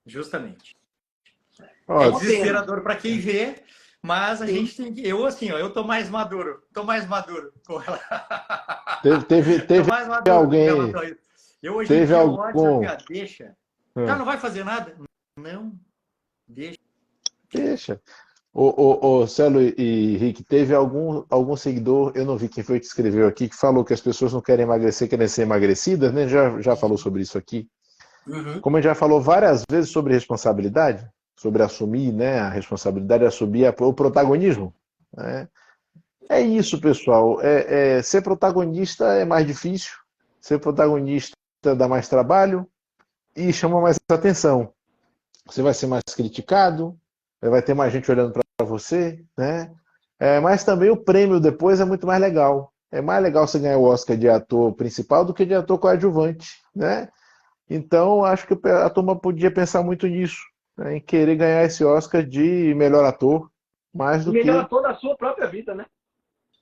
Justamente. É desesperador para quem vê, mas a gente tem que. Eu tô mais maduro. Com ela. Teve mais maduro alguém. Eu hoje teve algum. Deixa. Já não vai fazer nada? Não. Deixa. Ô, Celo e Rick, teve algum seguidor, eu não vi quem foi que escreveu aqui, que falou que as pessoas não querem emagrecer, querem ser emagrecidas, né? Já falou sobre isso aqui. Uhum. Como a gente já falou várias vezes sobre responsabilidade, sobre assumir, né, a responsabilidade, assumir o protagonismo. Né? É isso, pessoal. Ser protagonista é mais difícil, ser protagonista dá mais trabalho e chama mais atenção. Você vai ser mais criticado, vai ter mais gente olhando para você, né? Mas também o prêmio depois é muito mais legal. É mais legal você ganhar o Oscar de ator principal do que de ator coadjuvante, né? Então, acho que a turma podia pensar muito nisso, né? Em querer ganhar esse Oscar de melhor ator, mais do melhor ator da sua própria vida, né?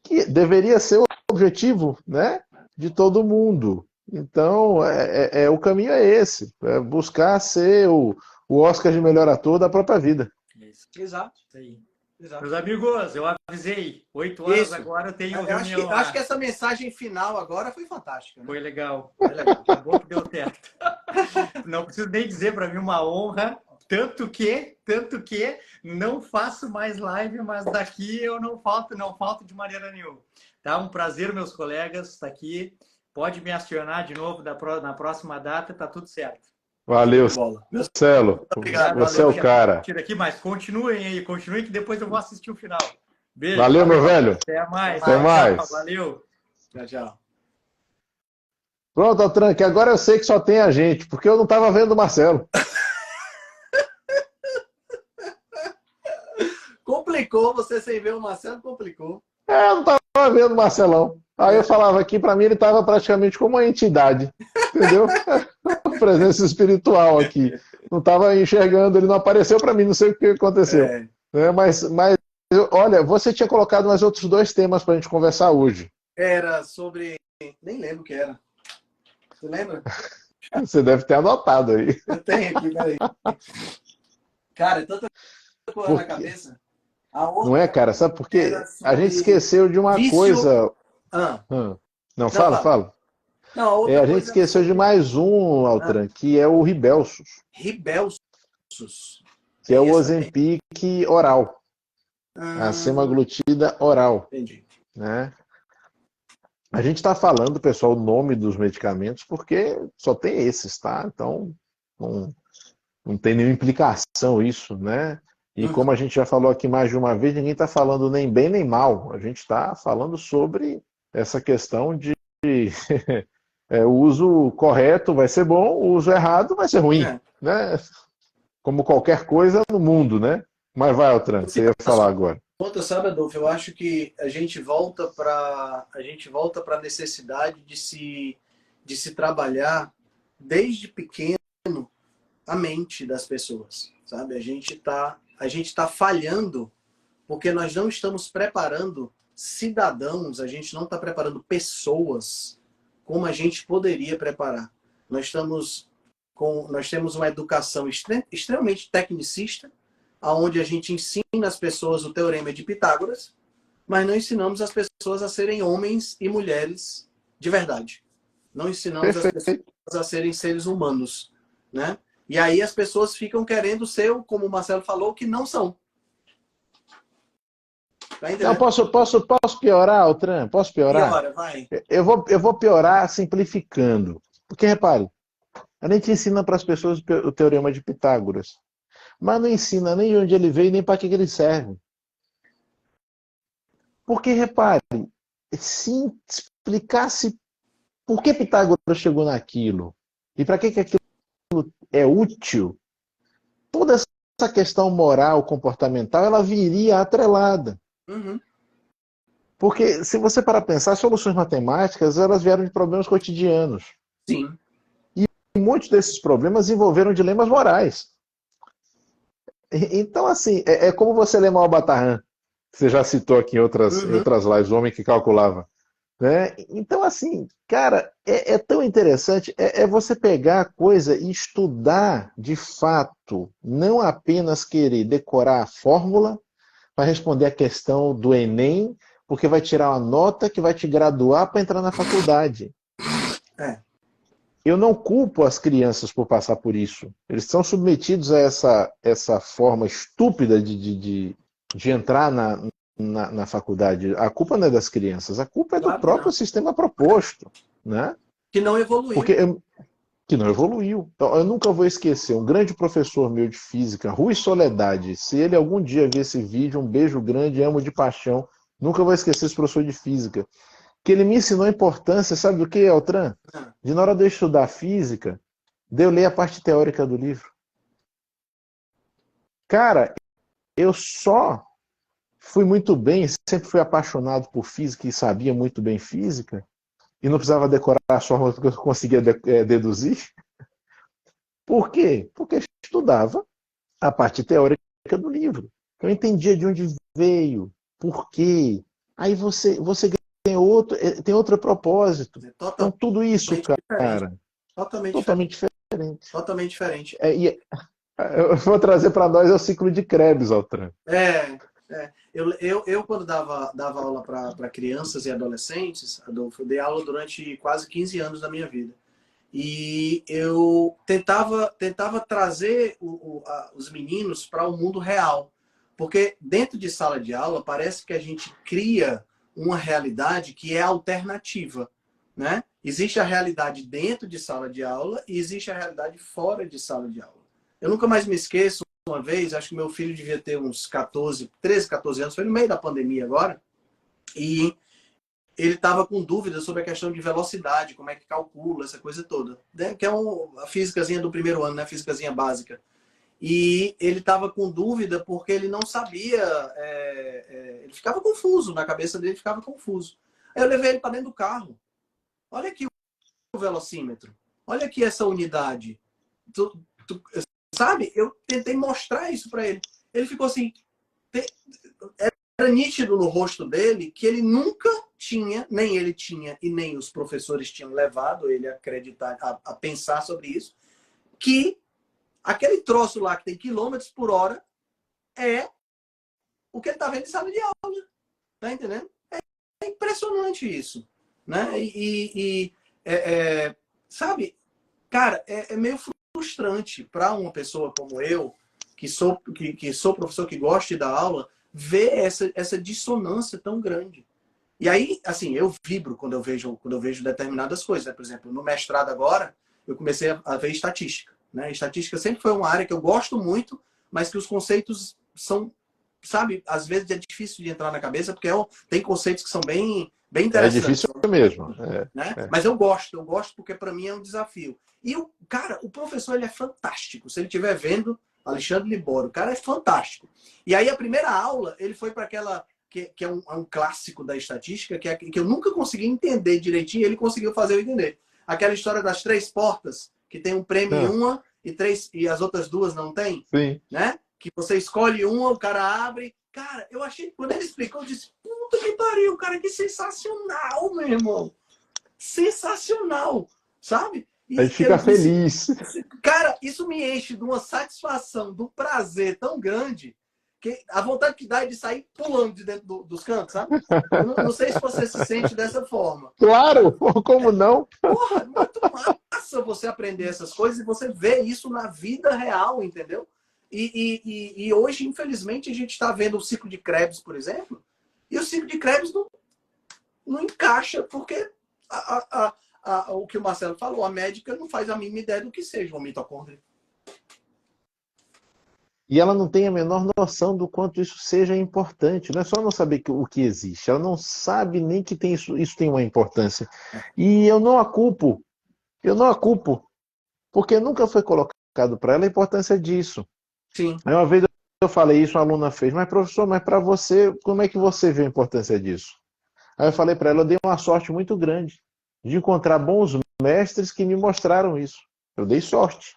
Que deveria ser o objetivo, né? De todo mundo. Então, o caminho é esse, buscar ser o Oscar de melhor ator da própria vida. Isso. Exato. Isso aí. Exato. Meus amigos, eu avisei. 8 horas isso. Agora eu tenho reunião. Acho que essa mensagem final agora foi fantástica. Né? Foi legal. Acabou que deu certo. Não preciso nem dizer, para mim uma honra. Tanto que não faço mais live, mas daqui eu não falto de maneira nenhuma. Tá? Um prazer, meus colegas, estar aqui. Pode me acionar de novo na próxima data, tá tudo certo. Valeu, Celo. Obrigado, você é o cara. Tira aqui, mas continuem que depois eu vou assistir o final. Beijo. Valeu, meu velho. Até mais. Até mais. Tchau, valeu. Tchau. Pronto, Altran, que agora eu sei que só tem a gente, porque eu não estava vendo o Marcelo. Complicou, você sem ver o Marcelo, complicou. Eu não estava vendo o Marcelão. Aí eu falava aqui, para mim ele estava praticamente como uma entidade, entendeu? Presença espiritual aqui. Não estava enxergando, ele não apareceu para mim, não sei o que aconteceu. Mas, olha, você tinha colocado mais outros 2 temas para a gente conversar hoje. Era sobre... Nem lembro o que era. Você lembra? Você deve ter anotado aí. Eu tenho aqui, peraí. Cara, é tanta coisa na cabeça. Não é, cara? Sabe por quê? A gente esqueceu de uma coisa... Não, fala. Não, a gente esqueceu de mais um, Altran, que é o Ribelsus. Que é o Ozempic oral. A semaglutida oral. Entendi. Né? A gente está falando, pessoal, o nome dos medicamentos porque só tem esses, tá? Então, não tem nenhuma implicação isso, né? E como a gente já falou aqui mais de uma vez, ninguém está falando nem bem nem mal. A gente está falando sobre essa questão de o uso correto vai ser bom, o uso errado vai ser ruim, né? Como qualquer coisa no mundo, né? Mas vai, Altran, você ia falar agora. Conta, sabe, Adolfo, eu acho que a gente volta para a necessidade de se trabalhar desde pequeno a mente das pessoas, sabe? A gente tá falhando porque nós não estamos preparando cidadãos, a gente não está preparando pessoas como a gente poderia preparar. Nós temos uma educação extremamente tecnicista, onde a gente ensina as pessoas o Teorema de Pitágoras, mas não ensinamos as pessoas a serem homens e mulheres de verdade. Não ensinamos as pessoas a serem seres humanos, né? E aí as pessoas ficam querendo ser, como o Marcelo falou, que não são. Tá, não, posso piorar, Altran? Posso piorar? Piora, vai. Eu vou piorar simplificando. Porque, repare, a gente ensina para as pessoas o Teorema de Pitágoras, mas não ensina nem de onde ele veio, nem para que ele serve. Porque, repare, se explicasse por que Pitágoras chegou naquilo e para que aquilo é útil, toda essa questão moral, comportamental, ela viria atrelada. Uhum. Porque, se você parar para pensar, as soluções matemáticas, elas vieram de problemas cotidianos. Sim. E muitos desses problemas envolveram dilemas morais. Então, assim, é como você lê Malbatarran, que você já citou aqui em outras lives, o homem que calculava. Né? Então, assim, cara, é tão interessante, você pegar a coisa e estudar de fato, não apenas querer decorar a fórmula para responder a questão do Enem, porque vai tirar uma nota que vai te graduar para entrar na faculdade. Eu não culpo as crianças por passar por isso. Eles são submetidos a essa forma estúpida de entrar na faculdade. A culpa não é das crianças, a culpa é do próprio sistema proposto. Né? Que não evoluiu. Que não evoluiu. Então, eu nunca vou esquecer um grande professor meu de física, Rui Soledade. Se ele algum dia ver esse vídeo, um beijo grande, amo de paixão. Nunca vou esquecer esse professor de física. Que ele me ensinou a importância, sabe do que, Altran? De na hora de eu estudar física, de eu ler a parte teórica do livro. Cara, eu só fui muito bem, sempre fui apaixonado por física e sabia muito bem física, e não precisava decorar as fórmulas porque eu conseguia deduzir. Por quê? Porque eu estudava a parte teórica do livro. Eu entendia de onde veio, por quê. Aí você tem outro propósito. Então, tudo isso, cara, totalmente diferente. Totalmente diferente. Eu vou trazer para nós o ciclo de Krebs, Altran. Eu quando dava aula para crianças e adolescentes, Adolfo, eu dei aula durante quase 15 anos da minha vida. E eu tentava trazer os meninos para o mundo real. Porque dentro de sala de aula parece que a gente cria uma realidade que é alternativa, né? Existe a realidade dentro de sala de aula e existe a realidade fora de sala de aula. Eu nunca mais me esqueço, uma vez, acho que meu filho devia ter uns 13, 14 anos, foi no meio da pandemia agora, e ele estava com dúvidas sobre a questão de velocidade, como é que calcula essa coisa toda, né? Que é a físicazinha do primeiro ano, né? A físicazinha básica. E ele estava com dúvida porque ele não sabia, ele ficava confuso, na cabeça dele ficava confuso. Aí eu levei ele para dentro do carro. Olha aqui o velocímetro, olha aqui essa unidade. Sabe? Eu tentei mostrar isso para ele. Ele ficou assim, era nítido no rosto dele que ele nunca tinha, nem ele tinha e nem os professores tinham levado ele a acreditar, a pensar sobre isso, que aquele troço lá que tem quilômetros por hora é o que ele está vendo em sala de aula. Tá entendendo? É impressionante isso. Né? Sabe, cara, é meio frustrante para uma pessoa como eu, que sou professor, que gosta de dar aula, ver essa dissonância tão grande. E aí, assim, eu vibro quando eu vejo determinadas coisas. Né? Por exemplo, no mestrado agora, eu comecei a ver estatística. Né? Estatística sempre foi uma área que eu gosto muito, mas que os conceitos são sabe, às vezes é difícil de entrar na cabeça, porque tem conceitos que são bem interessantes. É difícil mesmo. Né? Mas eu gosto porque para mim é um desafio. E cara, o professor ele é fantástico. Se ele estiver vendo, Alexandre Libório, o cara é fantástico. E aí a primeira aula, ele foi para aquela que é um clássico da estatística, que eu nunca consegui entender direitinho, ele conseguiu fazer eu entender. Aquela história das 3 portas, que tem um prêmio em uma e as outras 2 não tem. Sim. Né? Que você escolhe uma, o cara abre. Cara, eu achei, quando ele explicou, eu disse, puta que pariu, cara, que sensacional, meu irmão. Sensacional, sabe? A gente fica feliz. Cara, isso me enche de uma satisfação, de um prazer tão grande, que a vontade que dá é de sair pulando de dentro dos cantos, sabe? Eu não sei se você se sente dessa forma. Claro, como não? Porra, muito massa você aprender essas coisas e você ver isso na vida real, entendeu? E hoje, infelizmente, a gente está vendo o ciclo de Krebs, por exemplo, e o ciclo de Krebs não encaixa, porque o que o Marcelo falou, a médica não faz a mínima ideia do que seja uma mitocôndria. E ela não tem a menor noção do quanto isso seja importante. Não é só não saber o que existe, ela não sabe nem que isso tem uma importância. E eu não a culpo, porque nunca foi colocado para ela a importância disso. Sim. Aí uma vez eu falei isso, uma aluna fez, mas professor, mas para você, como é que você vê a importância disso? Aí eu falei para ela, eu dei uma sorte muito grande de encontrar bons mestres que me mostraram isso. Eu dei sorte.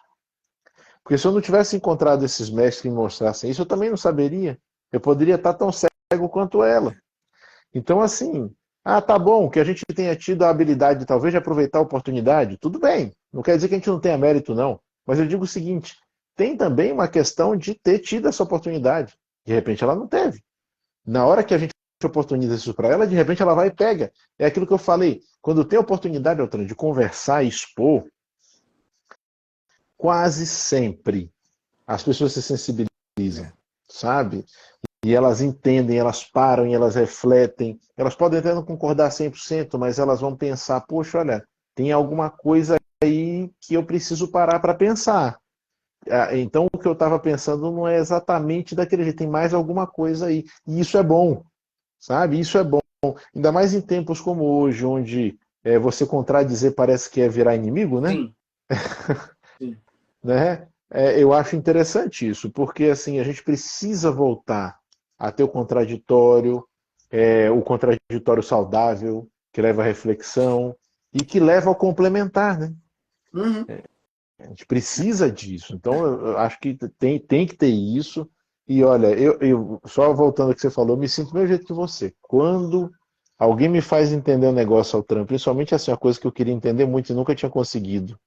Porque se eu não tivesse encontrado esses mestres que me mostrassem isso, eu também não saberia. Eu poderia estar tão cego quanto ela. Então, assim, tá bom, que a gente tenha tido a habilidade, talvez, de aproveitar a oportunidade, tudo bem. Não quer dizer que a gente não tenha mérito, não. Mas eu digo o seguinte, tem também uma questão de ter tido essa oportunidade. De repente ela não teve. Na hora que a gente oportuniza isso para ela, de repente ela vai e pega. É aquilo que eu falei. Quando tem oportunidade, Altran, de conversar e expor, quase sempre as pessoas se sensibilizam, sabe? E elas entendem, elas param e elas refletem. Elas podem até não concordar 100%, mas elas vão pensar, poxa, olha, tem alguma coisa aí que eu preciso parar para pensar. Então o que eu estava pensando não é exatamente daquele jeito, tem mais alguma coisa aí. E isso é bom, sabe? Isso é bom. Ainda mais em tempos como hoje, onde você contradizer parece que é virar inimigo, né? Sim. Sim. Né? Eu acho interessante isso, porque assim, a gente precisa voltar a ter o contraditório saudável, que leva à reflexão e que leva ao complementar, né? Uhum. A gente precisa disso. Então, eu acho que tem que ter isso. E olha, eu só voltando ao que você falou, eu me sinto do mesmo jeito que você. Quando alguém me faz entender um negócio ao Trump, principalmente assim, uma coisa que eu queria entender muito e nunca tinha conseguido.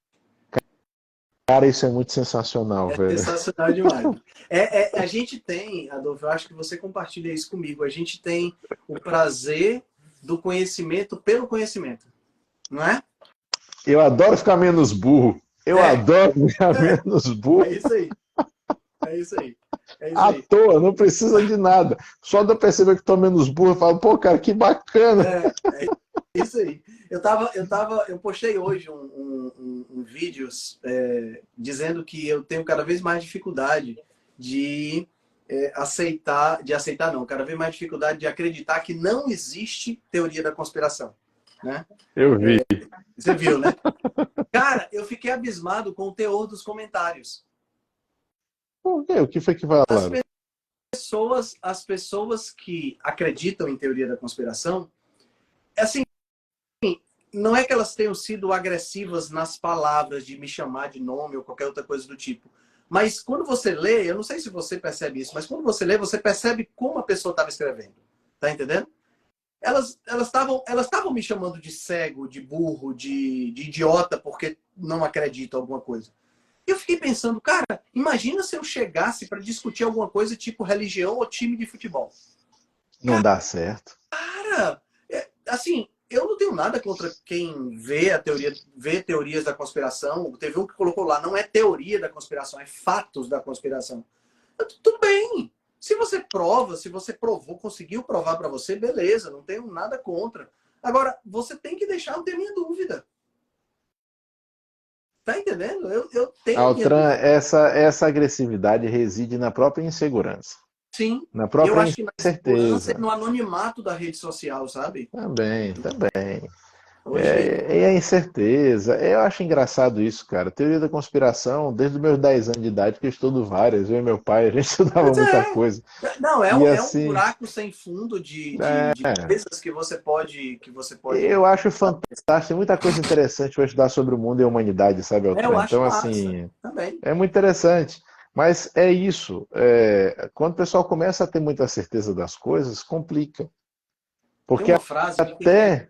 Cara, isso é muito sensacional, velho. Sensacional demais. A gente tem, Adolfo, eu acho que você compartilha isso comigo, a gente tem o prazer do conhecimento pelo conhecimento, não é? Eu adoro ficar menos burro. Eu adoro ficar menos burro. É isso aí. É isso aí. À toa, não precisa de nada. Só de eu perceber que estou menos burro, eu falo, pô, cara, que bacana. É isso aí. Eu postei hoje um vídeo dizendo que eu tenho cada vez mais dificuldade de cada vez mais dificuldade de acreditar que não existe teoria da conspiração. Né? Eu vi. Você viu, né? Cara, eu fiquei abismado com o teor dos comentários. Por quê? O que foi que falaram? As pessoas que acreditam em teoria da conspiração, assim, não é que elas tenham sido agressivas nas palavras de me chamar de nome ou qualquer outra coisa do tipo. Mas quando você lê, eu não sei se você percebe isso, mas quando você lê, você percebe como a pessoa estava escrevendo. Tá entendendo? Elas estavam me chamando de cego, de burro, de idiota, porque não acredito em alguma coisa. Eu fiquei pensando, cara, imagina se eu chegasse para discutir alguma coisa tipo religião ou time de futebol. Não dá certo. Cara, assim, eu não tenho nada contra quem vê teorias da conspiração. Teve um que colocou lá, não é teoria da conspiração, é fatos da conspiração. Tudo bem. Se você provou, conseguiu provar para você, beleza, não tenho nada contra. Agora, você tem que deixar eu ter minha dúvida. Tá entendendo? Eu tenho Altran, essa agressividade reside na própria insegurança. Sim. Na própria eu acho que na incerteza. segurança é no anonimato da rede social, sabe? Também. Hoje... É a incerteza. Eu acho engraçado isso, cara. Teoria da conspiração, desde os meus 10 anos de idade, que eu estudo várias. Eu e meu pai, a gente estudava Pois muita é. coisa. Não, E é um assim, buraco sem fundo de coisas que você pode. eu acho fantástico. Tem muita coisa interessante para estudar sobre o mundo e a humanidade, sabe, Eu Altran? acho Então, massa assim, também. é muito interessante. Mas é isso. Quando o pessoal começa a ter muita certeza das coisas, complica. Tem Porque uma frase que até.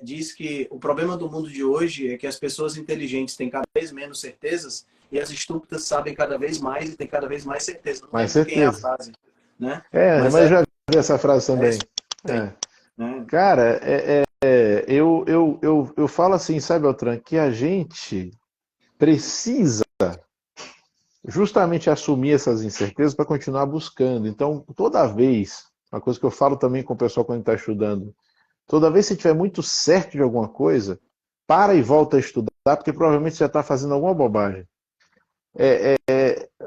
diz que o problema do mundo de hoje é que as pessoas inteligentes têm cada vez menos certezas e as estúpidas sabem cada vez mais e têm cada vez mais certeza. Não Mais lembro quem é a certeza. frase, né? Mas eu já vi essa frase também. Tem, né? Cara, eu falo assim, sabe, Altran, que a gente precisa justamente assumir essas incertezas para continuar buscando. Então, toda vez, uma coisa que eu falo também com o pessoal quando está estudando, toda vez que você estiver muito certo de alguma coisa, para e volta a estudar, porque provavelmente você já está fazendo alguma bobagem.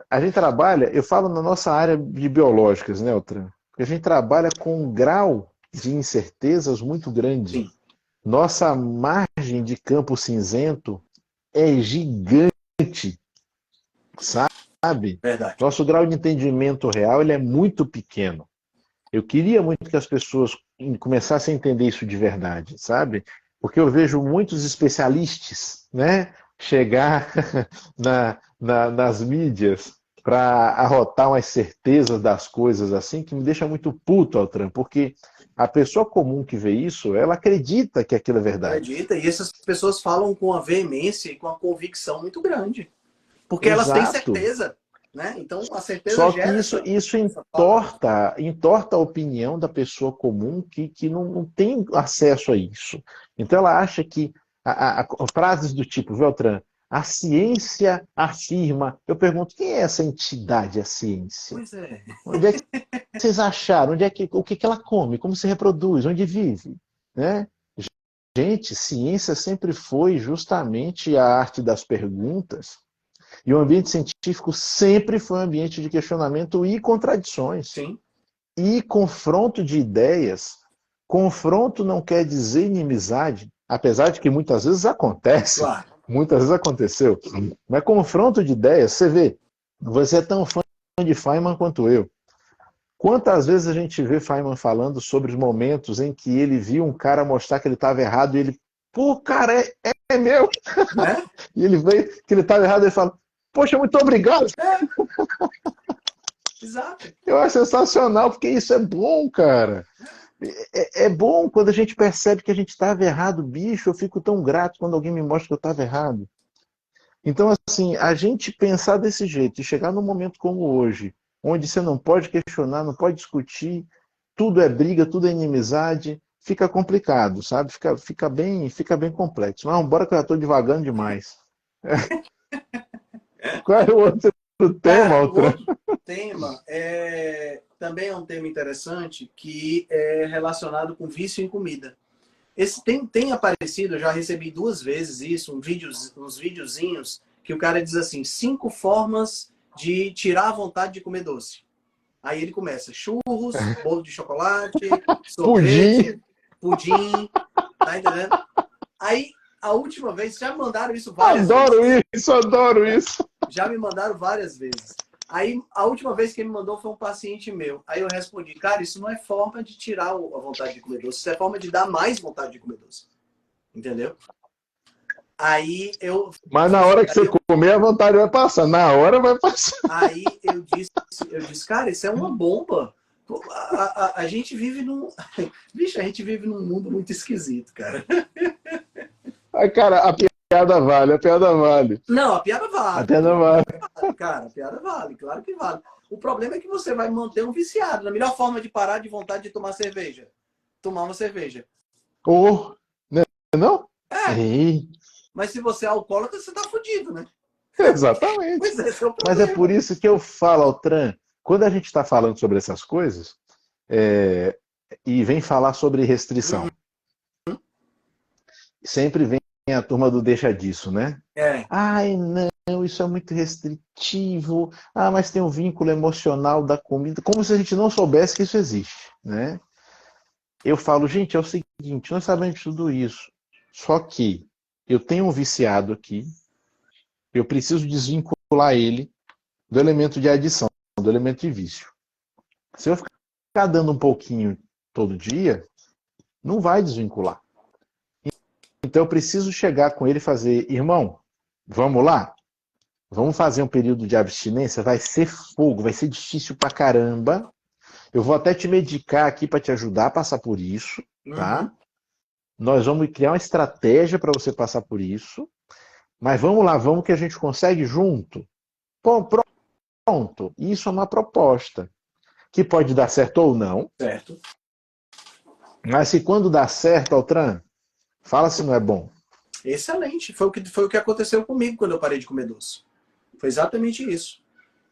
A gente trabalha, eu falo na nossa área de biológicas, né, Altran? Porque a gente trabalha com um grau de incertezas muito grande. Sim. Nossa margem de campo cinzento é gigante, sabe? Verdade. Nosso grau de entendimento real ele é muito pequeno. Eu queria muito que as pessoas começassem a entender isso de verdade, sabe? Porque eu vejo muitos especialistas, né, chegar nas mídias para arrotar umas certezas das coisas assim, que me deixa muito puto, Altran, porque a pessoa comum que vê isso, ela acredita que aquilo é verdade. Acredita, e essas pessoas falam com a veemência e com a convicção muito grande. Porque Exato. elas têm certeza, né? Então a certeza Só gera que isso entorta a opinião da pessoa comum que não tem acesso a isso. Então ela acha que frases do tipo, Veltran, a ciência afirma. Eu pergunto, quem é essa entidade, a ciência? Pois é. Onde é que vocês acharam? O que ela come? Como se reproduz? Onde vive? Né? Gente, ciência sempre foi justamente a arte das perguntas. E o ambiente científico sempre foi um ambiente de questionamento e contradições. Sim. E confronto de ideias. Confronto não quer dizer inimizade, apesar de que muitas vezes acontece. Claro. Muitas vezes aconteceu. Mas confronto de ideias, você vê, você é tão fã de Feynman quanto eu. Quantas vezes a gente vê Feynman falando sobre os momentos em que ele viu um cara mostrar que ele estava errado e ele, pô, cara, é meu. Né? E ele veio que ele estava errado e ele fala, poxa, muito obrigado. Exato. Eu acho sensacional, porque isso é bom, cara. É bom quando a gente percebe que a gente estava errado, bicho. Eu fico tão grato quando alguém me mostra que eu estava errado. Então, assim, a gente pensar desse jeito e chegar num momento como hoje, onde você não pode questionar, não pode discutir, tudo é briga, tudo é inimizade, fica complicado, sabe? Fica bem complexo. Mas embora que eu já estou devagando demais. Qual é o outro tema, o outro tema também é um tema interessante que é relacionado com vício em comida. Esse tem aparecido, eu já recebi 2 vezes isso, uns videozinhos que o cara diz assim, 5 formas de tirar a vontade de comer doce. Aí ele começa, churros, bolo de chocolate, sorvete, pudim, tá entendendo? Aí, a última vez, já me mandaram isso várias vezes. Adoro isso. Já me mandaram várias vezes. Aí, a última vez que ele me mandou foi um paciente meu. Aí eu respondi, cara, isso não é forma de tirar a vontade de comer doce, isso é forma de dar mais vontade de comer doce. Entendeu? Aí eu... Mas na hora que você comer, a vontade vai passar. Na hora vai passar. Aí eu disse, cara, isso é uma bomba. A gente vive num... Bicho, a gente vive num mundo muito esquisito, cara. Aí, cara, a piada vale. Não, a piada vale. A piada vale. Cara, a piada vale, claro que vale. O problema é que você vai manter um viciado. A melhor forma de parar de vontade de tomar cerveja. Tomar uma cerveja. Não? Mas se você é alcoólatra, você tá fudido, né? Exatamente. Pois é, esse é o Mas é por isso que eu falo, Altran, quando a gente está falando sobre essas coisas, e vem falar sobre restrição, sempre vem a turma do deixa disso, né? É. Ai, não, isso é muito restritivo. Ah, mas tem um vínculo emocional da comida. Como se a gente não soubesse que isso existe, né? Eu falo, gente, é o seguinte, nós sabemos de tudo isso. Só que eu tenho um viciado aqui, eu preciso desvincular ele do elemento de adição, do elemento de vício. Se eu ficar dando um pouquinho todo dia, não vai desvincular. Então eu preciso chegar com ele e fazer, irmão, vamos lá? Vamos fazer um período de abstinência? Vai ser fogo, vai ser difícil pra caramba. Eu vou até te medicar aqui para te ajudar a passar por isso, tá? Nós vamos criar uma estratégia para você passar por isso. Mas vamos lá, vamos que a gente consegue junto. Pronto. Isso é uma proposta. Que pode dar certo ou não. Certo. Mas se quando dá certo, Altran, fala se não é bom. Excelente. Foi o que aconteceu comigo quando eu parei de comer doce. Foi exatamente isso.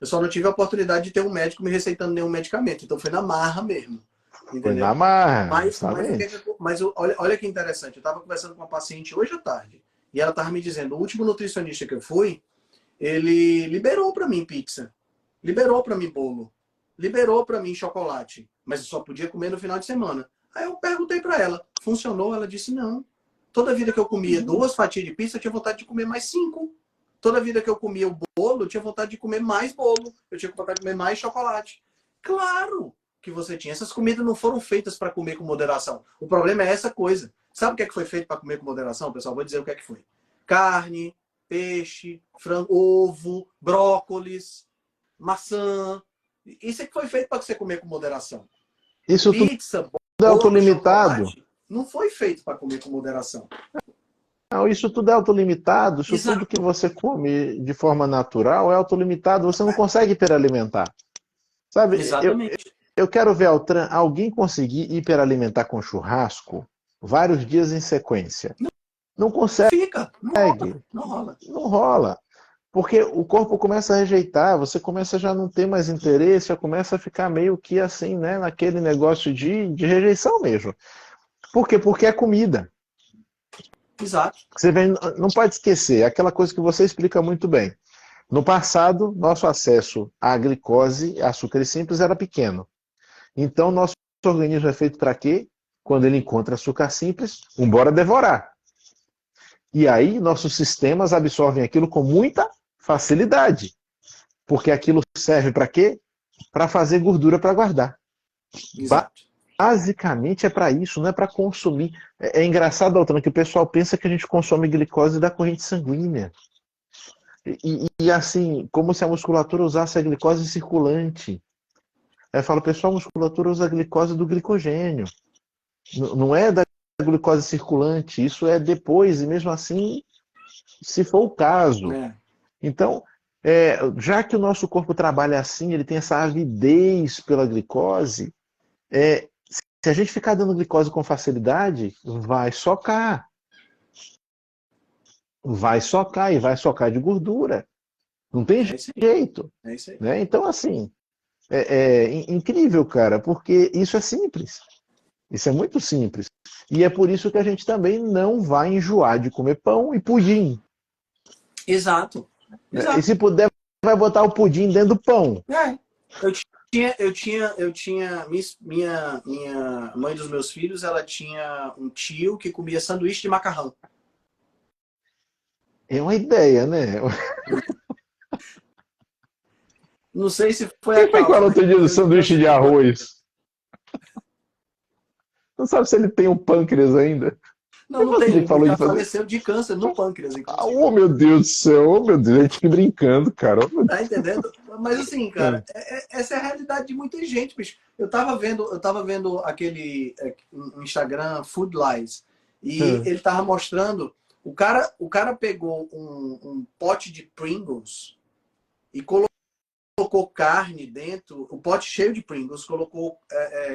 Eu só não tive a oportunidade de ter um médico me receitando nenhum medicamento. Então foi na marra mesmo. Entendeu? Foi na marra. Mas olha que interessante. Eu estava conversando com uma paciente hoje à tarde. E ela estava me dizendo, o último nutricionista que eu fui, ele liberou para mim pizza. Liberou para mim bolo. Liberou para mim chocolate. Mas eu só podia comer no final de semana. Aí eu perguntei para ela, funcionou? Ela disse não. Toda vida que eu comia 2 fatias de pizza, eu tinha vontade de comer mais 5. Toda vida que eu comia o bolo, eu tinha vontade de comer mais bolo. Eu tinha vontade de comer mais chocolate. Claro que você tinha. Essas comidas não foram feitas para comer com moderação. O problema é essa coisa. Sabe o que foi feito para comer com moderação, pessoal? Vou dizer o que foi. Carne, peixe, frango, ovo, brócolis, maçã. Isso é que foi feito para você comer com moderação. Isso Pizza, tudo é autolimitado. Não foi feito para comer com moderação. Não, isso tudo é autolimitado. Isso Exato. Tudo que você come de forma natural é autolimitado. Você não consegue hiperalimentar. Sabe? Exatamente. Eu quero ver alguém conseguir hiperalimentar com churrasco vários dias em sequência. Não consegue. Fica. Não rola. Não rola. Porque o corpo começa a rejeitar, você começa a já não ter mais interesse, já começa a ficar meio que assim, né, naquele negócio de rejeição mesmo. Por quê? Porque é comida. Exato. Você não pode esquecer, aquela coisa que você explica muito bem. No passado, nosso acesso à glicose, a açúcares simples, era pequeno. Então, nosso organismo é feito para quê? Quando ele encontra açúcar simples, bora devorar. E aí, nossos sistemas absorvem aquilo com muita facilidade. Porque aquilo serve para quê? Para fazer gordura para guardar. Exato. Basicamente é para isso, não é para consumir. É engraçado, Altran, que o pessoal pensa que a gente consome glicose da corrente sanguínea. E assim, como se a musculatura usasse a glicose circulante. Aí eu falo, pessoal, a musculatura usa a glicose do glicogênio. Não é da glicose circulante, isso é depois, e mesmo assim, se for o caso. Então, já que o nosso corpo trabalha assim, ele tem essa avidez pela glicose, se a gente ficar dando glicose com facilidade, vai socar. Vai socar, e vai socar de gordura. Não tem jeito. É isso aí. Né? Então, assim, é incrível, cara, porque isso é simples. Isso é muito simples. E é por isso que a gente também não vai enjoar de comer pão e pudim. Exato. E se puder, vai botar o pudim dentro do pão. Eu tinha minha mãe dos meus filhos, ela tinha um tio que comia sanduíche de macarrão. É uma ideia, né? Não sei se foi Quem foi que falou outro dia do sanduíche de arroz? Não sabe se ele tem um pâncreas ainda? Não tem. Ele já faleceu de câncer no pâncreas. Oh, meu Deus do céu. Oh, meu Deus. A gente fica brincando, cara. Tá entendendo? Mas assim, cara, essa é a realidade de muita gente, bicho. Eu tava vendo aquele Instagram Food Lies. E ele tava mostrando... O cara pegou um pote de Pringles e colocou carne dentro, o pote cheio de Pringles, colocou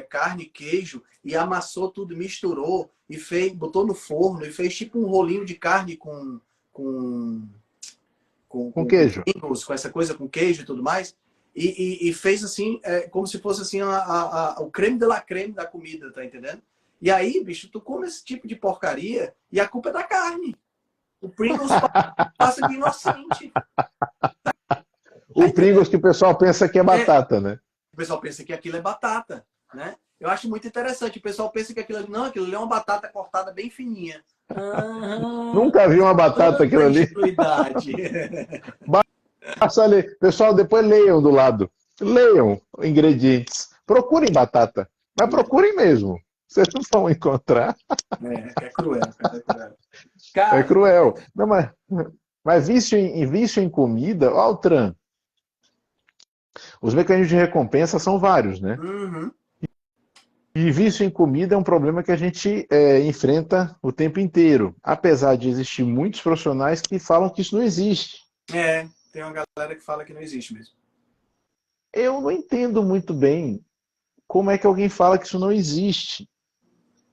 carne, queijo e amassou tudo, misturou e botou no forno e fez tipo um rolinho de carne com queijo, com Pringles, com essa coisa com queijo e tudo mais e fez assim, como se fosse assim o creme de la creme da comida, tá entendendo? E aí, bicho, tu come esse tipo de porcaria e a culpa é da carne. O Pringles passa de inocente. O Pringles que o pessoal pensa que é batata, né? O pessoal pensa que aquilo é batata, né? Eu acho muito interessante. O pessoal pensa que aquilo é uma batata cortada bem fininha. Nunca vi uma batata aquilo ali. Basta ler. Pessoal, depois leiam do lado. Leiam ingredientes. Procurem batata. Mas procurem mesmo. Vocês não vão encontrar. É cruel, cara. É cruel. Cara, é cruel. Não, mas vício em comida, ó, Altran. Os mecanismos de recompensa são vários, né? Uhum. E vício em comida é um problema que a gente enfrenta o tempo inteiro. Apesar de existir muitos profissionais que falam que isso não existe. Tem uma galera que fala que não existe mesmo. Eu não entendo muito bem como é que alguém fala que isso não existe.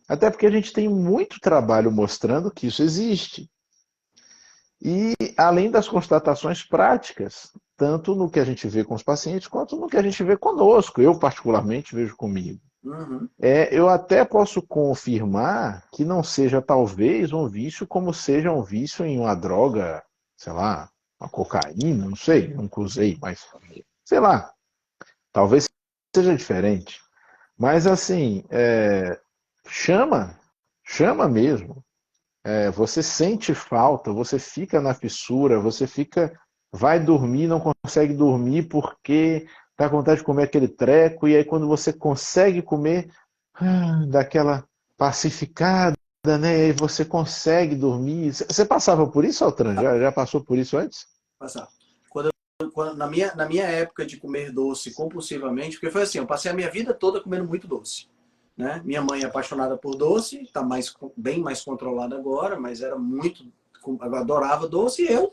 Até porque a gente tem muito trabalho mostrando que isso existe. E além das constatações práticas, tanto no que a gente vê com os pacientes, quanto no que a gente vê conosco. Eu, particularmente, vejo comigo. Uhum. Eu até posso confirmar que não seja, talvez, um vício como seja um vício em uma droga, sei lá, uma cocaína, não sei, nunca usei, mas sei lá. Talvez seja diferente. Mas, assim, chama mesmo. Você sente falta, você fica na fissura, vai dormir, não consegue dormir porque tá com vontade de comer aquele treco, e aí quando você consegue comer, dá aquela pacificada, né? E aí você consegue dormir. Você passava por isso, Altran? Já passou por isso antes? Passava. Na minha época de comer doce compulsivamente, porque foi assim, eu passei a minha vida toda comendo muito doce. Né? Minha mãe é apaixonada por doce, está bem mais controlada agora, mas era muito, eu adorava doce, e eu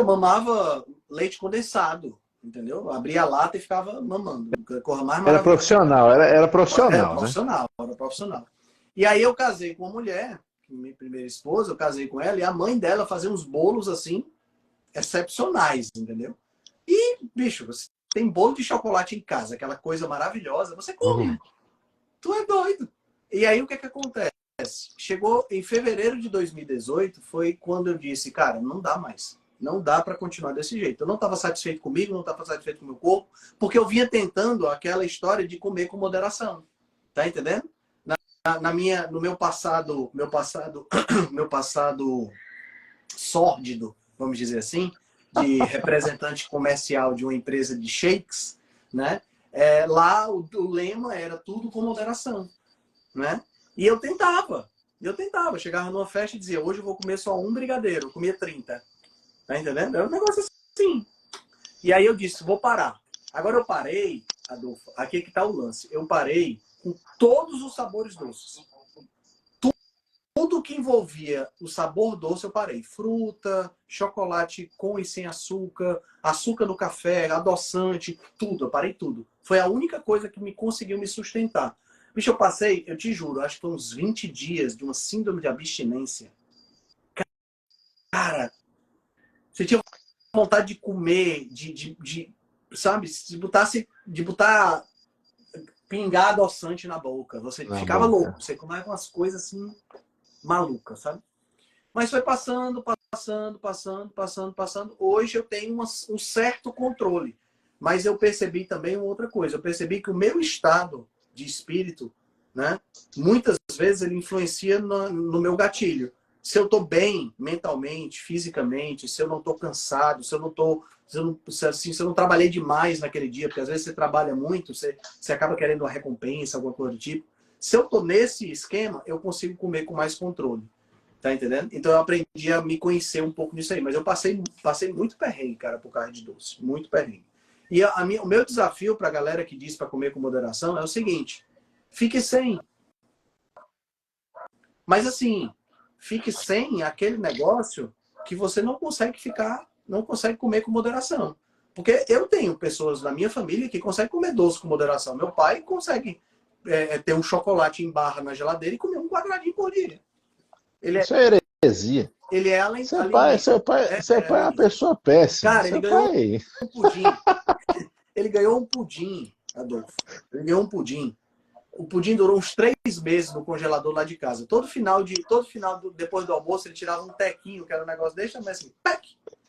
mamava leite condensado, entendeu? Eu abria a lata e ficava mamando. Era profissional, era profissional, era profissional. E aí eu casei com uma mulher, minha primeira esposa, eu casei com ela, e a mãe dela fazia uns bolos assim, excepcionais, entendeu? E, bicho, você tem bolo de chocolate em casa, aquela coisa maravilhosa, você come. Tu é doido. E aí o que acontece? Chegou em fevereiro de 2018, foi quando eu disse, cara, não dá mais. Não dá para continuar desse jeito. Eu não estava satisfeito comigo, não estava satisfeito com o meu corpo, porque eu vinha tentando aquela história de comer com moderação. Tá entendendo? No meu passado sórdido, vamos dizer assim, de representante comercial de uma empresa de shakes, né? Lá o lema era tudo com moderação, né? E eu tentava, chegava numa festa e dizia, hoje eu vou comer só um brigadeiro, eu comia 30, tá entendendo? Era um negócio assim. E aí eu disse, vou parar. Agora eu parei, Adolfo, aqui que tá o lance, eu parei com todos os sabores doces. Tudo que envolvia o sabor doce eu parei. Fruta, chocolate com e sem açúcar, açúcar no café, adoçante, tudo. Eu parei tudo. Foi a única coisa que conseguiu me sustentar. Bicho, eu passei, eu te juro, acho que foi uns 20 dias de uma síndrome de abstinência. Cara, você tinha vontade de comer, sabe, de botar pingar adoçante na boca. Você ficava louco. Você comia umas coisas assim maluca, sabe? Mas foi passando. Hoje eu tenho um certo controle. Mas eu percebi também uma outra coisa. Eu percebi que o meu estado de espírito, né, muitas vezes ele influencia no meu gatilho. Se eu tô bem mentalmente, fisicamente, se eu não tô cansado, se eu não trabalhei demais naquele dia, porque às vezes você trabalha muito, você acaba querendo uma recompensa, alguma coisa do tipo. Se eu tô nesse esquema, eu consigo comer com mais controle. Tá entendendo? Então eu aprendi a me conhecer um pouco nisso aí. Mas eu passei muito perrengue, cara, por causa de doce. Muito perrengue. E o meu desafio pra galera que diz pra comer com moderação é o seguinte. Fique sem. Mas assim, fique sem aquele negócio que você não consegue comer com moderação. Porque eu tenho pessoas na minha família que conseguem comer doce com moderação. Meu pai consegue ter um chocolate em barra na geladeira e comer um quadradinho por dia. Isso é heresia. Ele é além Seu pai é uma pessoa péssima. Cara, ele ganhou um pudim. Ele ganhou um pudim, Adolfo. Ele ganhou um pudim O pudim durou uns 3 meses no congelador lá de casa. Todo final, depois do almoço, ele tirava um tequinho, que era um negócio desse, mas assim,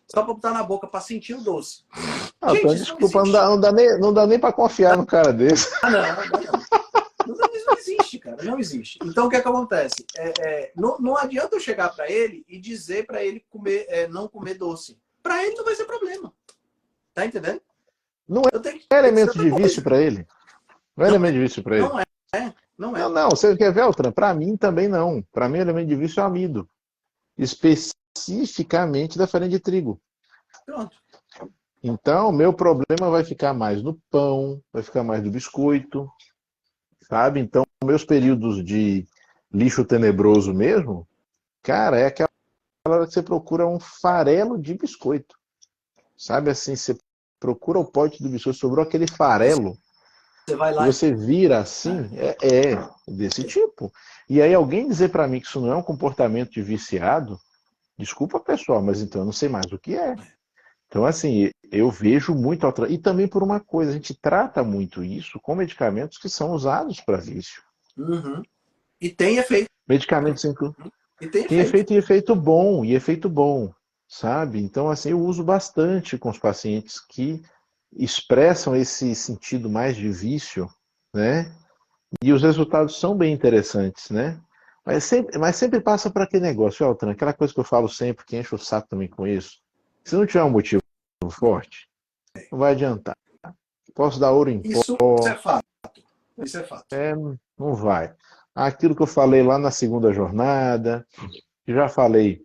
só para botar na boca, para sentir o doce. Ah, gente, desculpa, não dá nem para confiar no cara desse. Não existe, cara, não existe. Então, o que é que acontece? Não adianta eu chegar para ele e dizer para ele não comer doce. Para ele não vai ser problema. Tá entendendo? Não é elemento de vício para ele. Não é elemento de vício para ele. Não é. Não, você quer ver, Altran? Para mim também não. Para mim, o elemento de vício é o amido. Especificamente da farinha de trigo. Pronto. Então, meu problema vai ficar mais no pão, vai ficar mais no biscoito, sabe? Então, meus períodos de lixo tenebroso mesmo, cara, é aquela hora que você procura um farelo de biscoito. Sabe assim, você procura o pote do biscoito, sobrou aquele farelo. Você vai lá você vira assim, é desse tipo. E aí alguém dizer para mim que isso não é um comportamento de viciado, desculpa pessoal, mas então eu não sei mais o que é. Então assim, eu vejo muito, e também por uma coisa, a gente trata muito isso com medicamentos que são usados para vício. Uhum. E tem efeito. Medicamentos tem efeito bom, sabe? Então assim, eu uso bastante com os pacientes que expressam esse sentido mais de vício, né? E os resultados são bem interessantes, né? Mas sempre passa por aquele negócio, Altran, aquela coisa que eu falo sempre, que enche o saco também com isso. Se não tiver um motivo forte, não vai adiantar. Posso dar ouro em pó. Isso é fato. Isso é fato. Não vai. Aquilo que eu falei lá na segunda jornada, já falei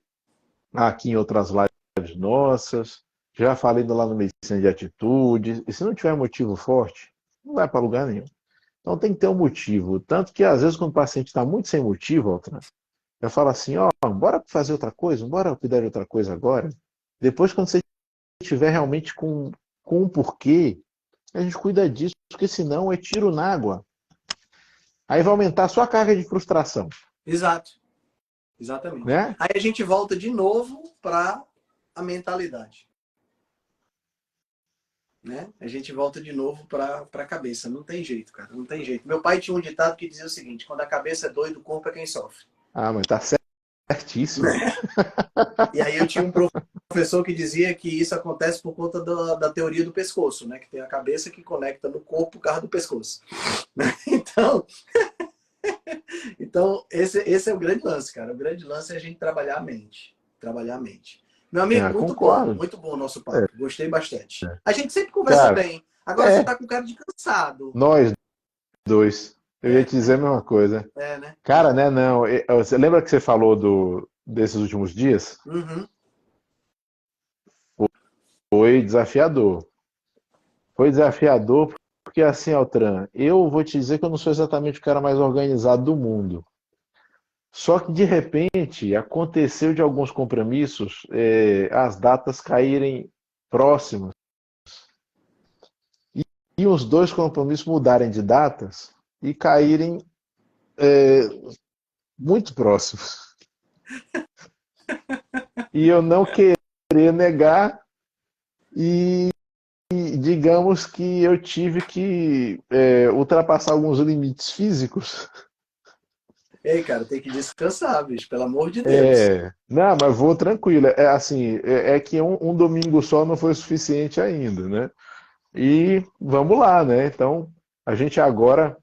aqui em outras lives nossas, já falei lá no Medicina de Atitude, e se não tiver motivo forte, não vai para lugar nenhum. Então tem que ter um motivo. Tanto que às vezes quando o paciente está muito sem motivo, Altran, eu falo assim, bora fazer outra coisa, bora cuidar de outra coisa agora. Depois quando você estiver realmente com um porquê, a gente cuida disso, porque senão é tiro na água. Aí vai aumentar a sua carga de frustração. Exato. Exatamente. Né? Aí a gente volta de novo para a mentalidade. Né? A gente volta de novo para a cabeça. Não tem jeito, cara. Não tem jeito. Meu pai tinha um ditado que dizia o seguinte: quando a cabeça é doida, o corpo é quem sofre. Ah, mas tá certíssimo. E aí eu tinha um professor que dizia que isso acontece por conta da teoria do pescoço, né? Que tem a cabeça que conecta no corpo por causa do pescoço. Então esse é o grande lance, cara. O grande lance é a gente trabalhar a mente. Trabalhar a mente. Meu amigo, muito bom o nosso papo. Gostei bastante. A gente sempre conversa bem. Agora você tá com cara de cansado. Nós dois. Eu ia te dizer a mesma coisa. Né? Cara, né, não. Você lembra que você falou desses últimos dias? Uhum. Foi desafiador. Foi desafiador porque, assim, Altran, eu vou te dizer que eu não sou exatamente o cara mais organizado do mundo. Só que, de repente, aconteceu de alguns compromissos as datas caírem próximas. E os 2 compromissos mudarem de datas e caírem muito próximos. E eu não querer negar e digamos que eu tive que ultrapassar alguns limites físicos. Ei, cara, tem que descansar, bicho, pelo amor de Deus. Não, mas vou tranquilo. É que um domingo só não foi suficiente ainda, né? E vamos lá, né? Então, a gente agora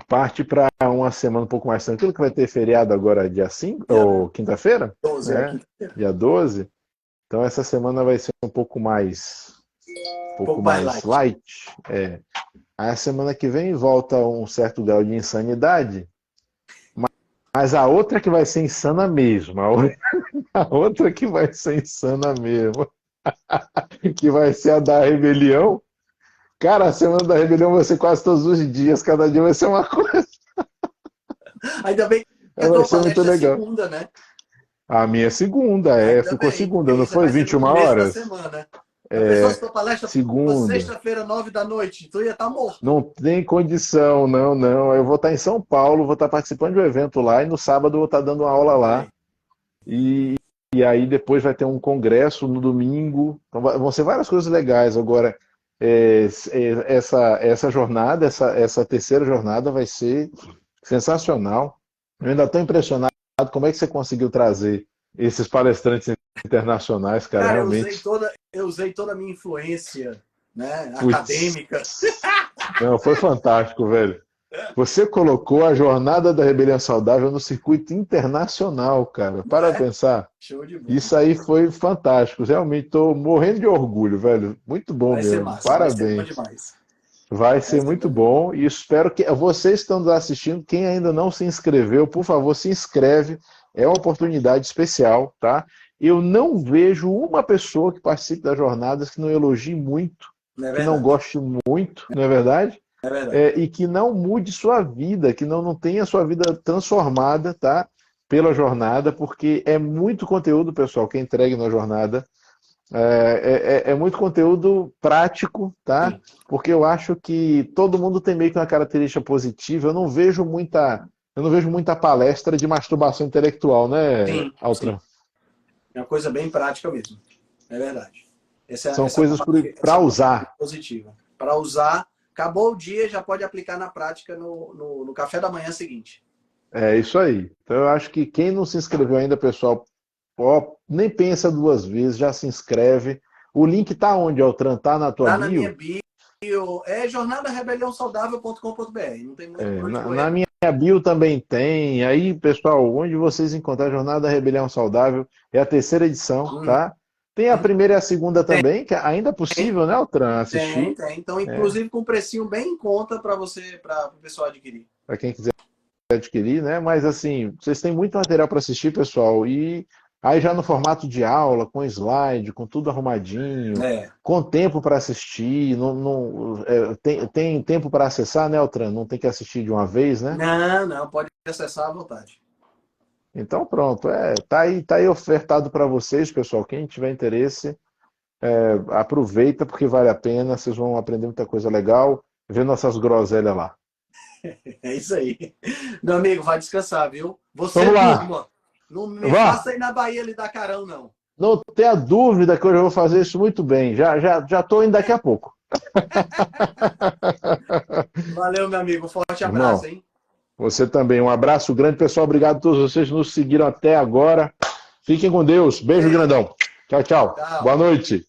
parte para uma semana um pouco mais tranquila, que vai ter feriado agora dia 5, ou quinta-feira? 12, quinta-feira. Dia 12. Então, essa semana vai ser um pouco mais light. Aí a semana que vem volta um certo grau de insanidade. Mas a outra que vai ser insana mesmo. A outra que vai ser insana mesmo. Que vai ser a da rebelião. Cara, a semana da rebelião vai ser quase todos os dias. Cada dia vai ser uma coisa. Ainda bem que a tua palestra é segunda, né? A minha segunda, ficou segunda, não foi? 21 horas? Da semana. A pessoa, se tua palestra segunda. Sexta-feira, 9 da noite, tu ia estar morto. Não tem condição, não. Eu vou estar em São Paulo, vou estar participando de um evento lá e no sábado eu vou estar dando uma aula lá. E aí depois vai ter um congresso no domingo. Então vão ser várias coisas legais. Agora, essa jornada, essa terceira jornada vai ser sensacional. Eu ainda estou impressionado como é que você conseguiu trazer esses palestrantes internacionais, cara, realmente. Eu usei toda a minha influência, né, acadêmica. Não, foi fantástico, velho. Você colocou a Jornada da Rebelião Saudável no circuito internacional, cara. Para pensar. Show de bola. Isso aí foi fantástico. Realmente estou morrendo de orgulho, velho. Muito bom vai mesmo. Ser massa, parabéns. Vai ser muito bom. E espero que vocês que estão nos assistindo, quem ainda não se inscreveu, por favor, se inscreve. É uma oportunidade especial, tá? Eu não vejo uma pessoa que participe das jornadas que não elogie muito, que não goste muito, não é verdade? É verdade. E que não mude sua vida, que não tenha sua vida transformada, tá? Pela jornada, porque é muito conteúdo, pessoal, que é entregue na jornada. É muito conteúdo prático, tá? Sim. Porque eu acho que todo mundo tem meio que uma característica positiva. Eu não vejo muita palestra de masturbação intelectual, né, sim, Altran? Sim. É uma coisa bem prática mesmo. É verdade. São coisas para usar. Positiva. Para usar, acabou o dia, já pode aplicar na prática no café da manhã seguinte. É isso aí. Então eu acho que quem não se inscreveu ainda, pessoal, nem pensa duas vezes, já se inscreve. O link tá onde, Altran? Tá na tua bio? Tá na minha bio. É jornadarebeliãosaudável.com.br. Não tem muito na minha bio também tem. Aí, pessoal, onde vocês encontrar a Jornada Rebelião Saudável, é a terceira edição, tá? Tem a primeira e a segunda também, que ainda é possível, né, Altran, assistir? Tem. Então, inclusive com um precinho bem em conta para o pessoal adquirir. Para quem quiser adquirir, né? Mas assim, vocês têm muito material para assistir, pessoal, e aí já no formato de aula, com slide, com tudo arrumadinho, com tempo para assistir, tem tempo para acessar, né, Altran? Não tem que assistir de uma vez, né? Não, pode acessar à vontade. Então pronto, tá aí ofertado para vocês, pessoal. Quem tiver interesse, aproveita porque vale a pena, vocês vão aprender muita coisa legal, ver nossas groselhas lá. É isso aí. Meu amigo, vai descansar, viu? Você Vamos lá. Turma, não me faça ir na Bahia lhe dar carão, não. Não tenha dúvida que eu já vou fazer isso muito bem. Já tô indo daqui a pouco. Valeu, meu amigo. Forte abraço, hein? Você também. Um abraço grande, pessoal. Obrigado a todos vocês que nos seguiram até agora. Fiquem com Deus. Beijo grandão. Tchau, tchau. Boa noite.